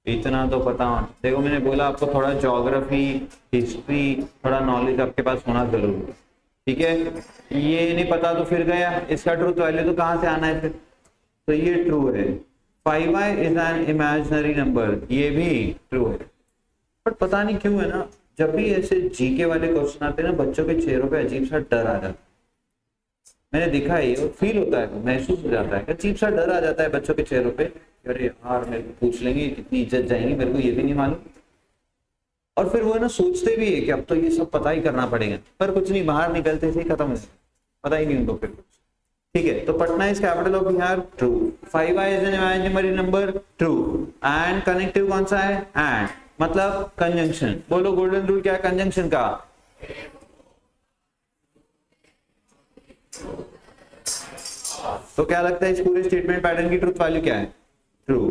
इतना तो पता हो। देखो मैंने बोला आपको थोड़ा ज्योग्राफी, हिस्ट्री, थोड़ा नॉलेज आपके पास होना जरूरी है, ठीक है? ये नहीं पता तो फिर गया, इसका ट्रूथ वैल्यू तो कहां से आना है फिर? तो ये ट्रू है। 5i is an imaginary number, ये भी ट्रू है। बट पता नहीं क्यों है ना, जब भी ऐसे जीके वाले क्वेश्चन आते हैं ना, बच्चों के चेहरों पे अजीब सा डर आ जाता है। मैंने देखा है, ये फील होता है, महसूस हो जाता है, अजीब सा डर आ जाता है बच्चों के चेहरों पे। अरे यार मेरे को पूछ लेंगे, कितनी इज्जत जाएगी, मेरे को ये भी नहीं मालूम। और फिर वो है ना सोचते भी है कि अब तो ये सब पता ही करना पड़ेगा, पर कुछ नहीं, बाहर निकलते से खत्म हो जाता, पता ही नहीं उनको फिर कुछ। ठीक है, तो Patna is capital of Bihar, true. 5i is an imaginary number, true. And connective कौन सा है? एंड, मतलब कंजंक्शन। बोलो गोल्डन रूल क्या है कंजंक्शन का? तो क्या लगता है इस पूरे स्टेटमेंट पैटर्न की ट्रूथ वैल्यू क्या है? True.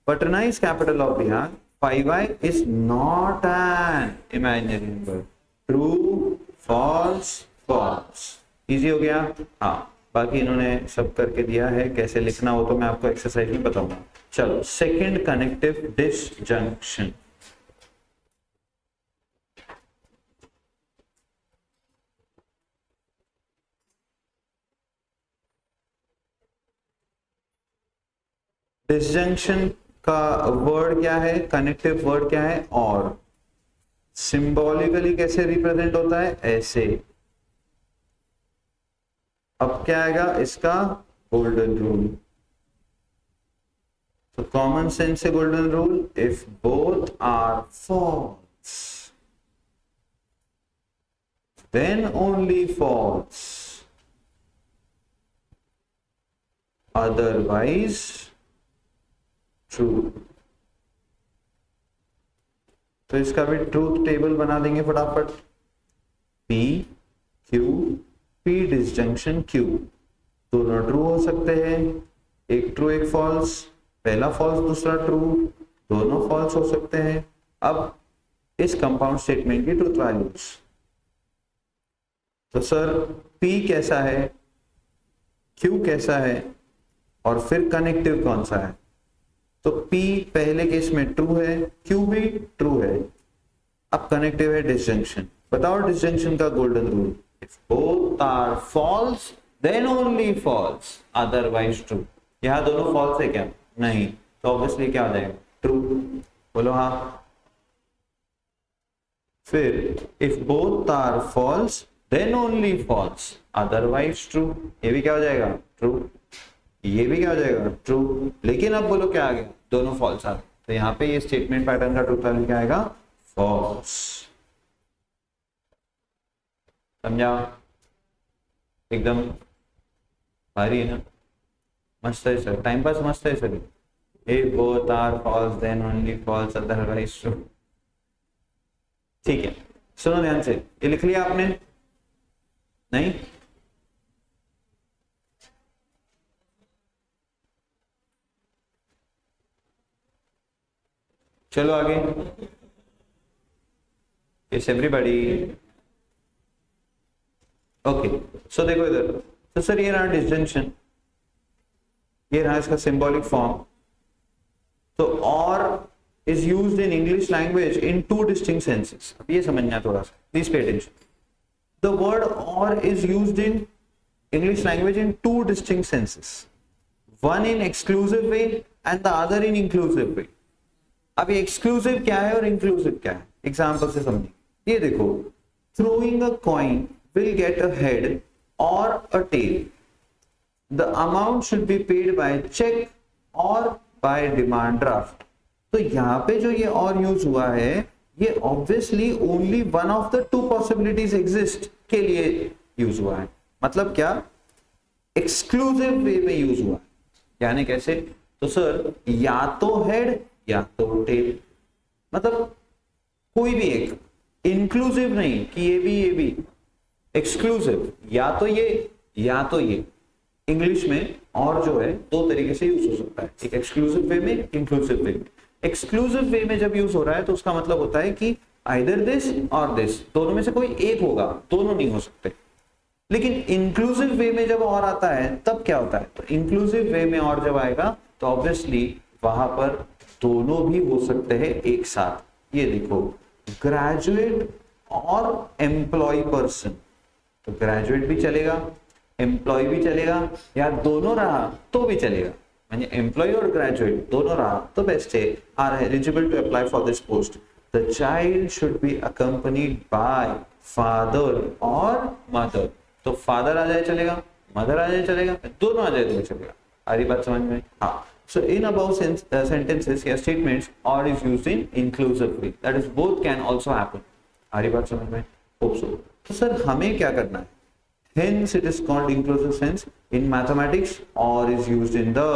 Patna is capital of Bihar, 5i is not an imaginary number, true, false, false. Easy हो गया? हाँ, बाकी इन्होंने सब करके दिया है, कैसे लिखना हो तो मैं आपको एक्सरसाइज में बताऊंगा। चलो, सेकंड कनेक्टिव डिसजंक्शन। डिसजंक्शन का वर्ड क्या है? कनेक्टिव वर्ड क्या है? और सिंबॉलिकली कैसे रिप्रेजेंट होता है? ऐसे। अब क्या आएगा इसका? Golden rule. तो कॉमन सेंस से golden rule, if both are false then only false, otherwise true. तो इसका भी ट्रूथ टेबल बना देंगे फटाफट। P Q, P disjunction Q, दोनों ट्रू हो सकते हैं, एक ट्रू एक फॉल्स, पहला फॉल्स दूसरा ट्रू, दोनों फॉल्स हो सकते हैं। अब इस कंपाउंड स्टेटमेंट की ट्रूथ वैल्यूज, तो सर पी कैसा है, क्यू कैसा है, और फिर कनेक्टिव कौन सा है? तो P पहले केस में ट्रू है, Q भी ट्रू है। अब कनेक्टिव है डिसजंक्शन। बताओ डिसजंक्शन का golden rule, if both are false then only false, otherwise true. यहां दोनों फॉल्स है क्या? नहीं, तो ऑब्वियसली क्या हो जाएगा? ट्रू। बोलो हाँ। फिर if both are false then only false, otherwise true, ये भी क्या हो जाएगा? ट्रू। ये भी क्या हो जाएगा? ट्रू। लेकिन अब बोलो क्या आ गया? दोनों फॉल्स आ गए, तो यहाँ पे ये स्टेटमेंट पैटर्न का ट्रूथ वैल्यू क्या आएगा? फॉल्स। समझा? एकदम भारी है ना? मस्त है सर, टाइम पास मस्त है sir. If both are false then only false, otherwise true. ठीक है, सुनो ध्यान से, ये लिख लिया आपने? नहीं? चलो आगे। Yes everybody, okay. सो देखो इधर, तो सर ये रहा डिस्जंक्शन, ये रहा इसका सिंबॉलिक फॉर्म। तो or is used in English language in two distinct senses. अब ये समझना थोड़ा सा, please pay attention. The word or is used in English language in two distinct senses, one in exclusive way and the other in inclusive way. अब ये exclusive क्या है और इंक्लूसिव क्या है, एग्जाम्पल से समझिए। ये देखो, throwing a coin will get a head or a tail. The amount should be paid by check or by demand draft. तो यहाँ पे जो ये और यूज हुआ है, ये obviously only one of the two possibilities exist के लिए यूज हुआ है। मतलब क्या? एक्सक्लूसिव वे में यूज हुआ है। यानी कैसे? तो सर या तो हेड या तो टेल, मतलब कोई भी एक, इंक्लूसिव नहीं कि ये भी, एक्सक्लूसिव, या तो ये। इंग्लिश में और जो है दो तरीके से यूज हो सकता है, एक एक्सक्लूसिव वे में, इंक्लूसिव वे में। एक्सक्लूसिव वे में जब यूज हो रहा है तो उसका मतलब होता है कि आइदर दिस और दिस, दोनों में से कोई एक होगा, दोनों नहीं हो सकते। लेकिन इंक्लूसिव वे में जब और आता है तब क्या होता है? तो इंक्लूसिव वे में और जब आएगा तो ऑब्वियसली वहां पर दोनों भी हो सकते हैं एक साथ। ये देखो, ग्रेजुएट और एम्प्लॉय पर्सन, तो ग्रेजुएट भी चलेगा, एम्प्लॉय भी चलेगा, या दोनों रहा तो भी चलेगा। म्हणजे एम्प्लॉय और ग्रेजुएट दोनों रहा तो बेस्ट है। Are eligible to apply for this post. The child should be accompanied by father और मदर। तो फादर आ जाए चलेगा, मदर आ जाए चलेगा, दोनों आ जाए तो भी चलेगा। आ रही बात समझ में? हाँ। So in above sentences या statements or is used in inclusively, that is both can also happen. आ रही बात समझ में? Hope so. तो सर हमें क्या करना है? Hence it is called inclusive sense in mathematics or is used in the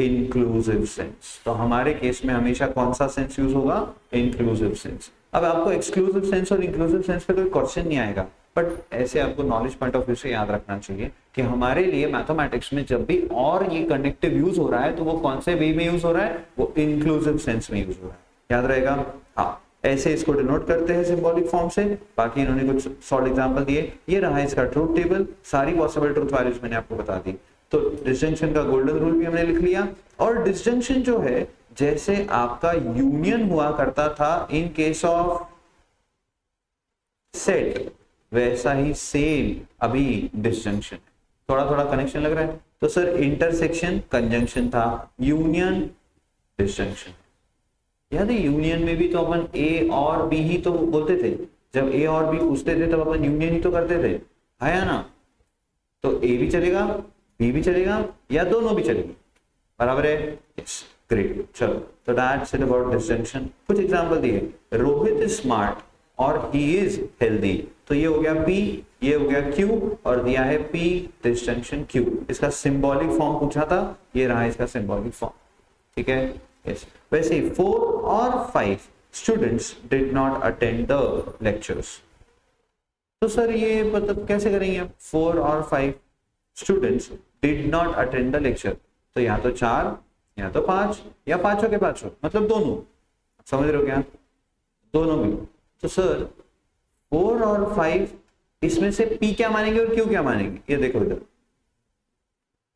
inclusive sense. तो हमारे केस में हमेशा कौन सा सेंस यूज होगा? inclusive sense. अब आपको exclusive sense और inclusive sense पे कोई क्वेश्चन नहीं आएगा, बट ऐसे आपको नॉलेज पॉइंट ऑफ व्यू से याद रखना चाहिए कि हमारे लिए मैथमेटिक्स में जब भी और ये कनेक्टिव यूज हो रहा है तो वो कौन से वे में यूज हो रहा है? वो इंक्लूसिव सेंस में यूज हो रहा है। याद रहेगा? हाँ, ऐसे इसको डिनोट करते हैं सिंबॉलिक फॉर्म से। बाकी इन्होंने कुछ शॉर्ट एग्जांपल दिए। ये रहा इसका ट्रूथ टेबल, सारी पॉसिबल ट्रूथ वैल्यूज मैंने आपको बता दी। तो डिसजंक्शन का गोल्डन रूल भी हमने लिख लिया। और डिसजंक्शन जो है, जैसे आपका यूनियन हुआ करता था इन केस ऑफ सेट, वैसा ही सेम अभी डिसजंक्शन है। थोड़ा थोड़ा कनेक्शन लग रहा है? तो सर इंटरसेक्शन कंजंक्शन था, यूनियन डिसजंक्शन। याद है यूनियन में भी तो अपन ए और बी ही तो बोलते थे, जब ए और बी पूछते थे तब अपन यूनियन ही तो करते थे, है ना? तो ए भी चलेगा, बी भी चलेगा, या दोनों भी चलेगी। बराबर है? Yes, great. चलो, तो दैट्स इट अबाउट डिसजंक्शन। कुछ एग्जांपल दिए, रोहित इज स्मार्ट और ही इज हेल्दी। तो ये हो गया P, ये हो गया Q, और दिया है P डिसजंक्शन Q। इसका सिंबॉलिक फॉर्म पूछा था, ये रहा इसका सिंबॉलिक फॉर्म। ठीक है? यस। वैसे ही 4 और 5 students did not attend the lectures. तो सर ये मतलब कैसे करेंगे? 4 और 5 students did not attend the lecture. तो या तो 4 या तो 5 या पांचों के पांचों, मतलब दोनों। समझ रहे हो क्या? दोनों भी। तो सर 4 और 5 इसमें से P क्या मानेंगे और Q क्या मानेंगे? ये देखो इधर,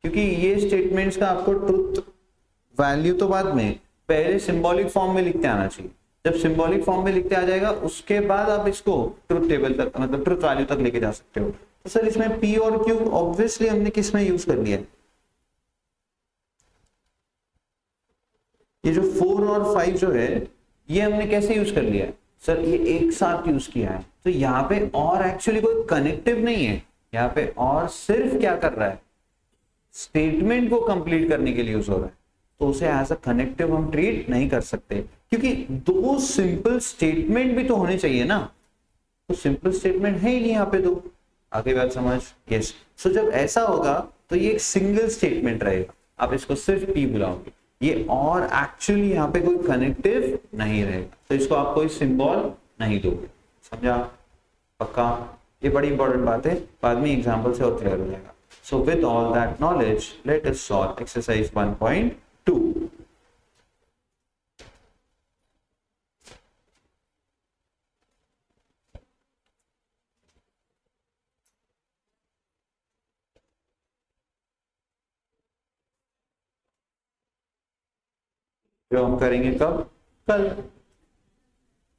क्योंकि ये स्टेटमेंट्स का आपको ट्रुथ वैल्यू तो बाद में, पहले सिंबॉलिक फॉर्म में लिखते आना चाहिए। जब सिंबॉलिक फॉर्म में लिखते आ जाएगा उसके बाद आप इसको ट्रुथ टेबल तक, मतलब ट्रुथ वैल्यू तक लेके जा सकते हो। तो सर इसमें P और Q ऑब्वियसली हमने किस में यूज कर लिया है? ये जो 4 और 5 जो है ये हमने कैसे यूज कर लिया है? सर ये एक साथ यूज किया है। तो यहाँ पे और एक्चुअली कोई कनेक्टिव नहीं है, यहाँ पे और सिर्फ क्या कर रहा है? स्टेटमेंट को कंप्लीट करने के लिए यूज हो रहा है। तो उसे एज अ कनेक्टिव हम ट्रीट नहीं कर सकते, क्योंकि दो सिंपल स्टेटमेंट भी तो होने चाहिए ना। तो सिंपल स्टेटमेंट है ही नहीं यहाँ पे दो। आगे बात समझ? यस। सो जब ऐसा होगा तो ये एक सिंगल स्टेटमेंट रहेगा, आप इसको सिर्फ P बुलाओगे, ये और एक्चुअली यहाँ पे कोई कनेक्टिव नहीं रहेगा, तो इसको आप कोई सिंबल नहीं दोगे। समझा? पक्का? ये बड़ी इंपॉर्टेंट बात है, बाद में एग्जाम्पल से और क्लियर हो जाएगा. So with all that knowledge let us solve exercise 1.2. जो हम करेंगे कब? कल.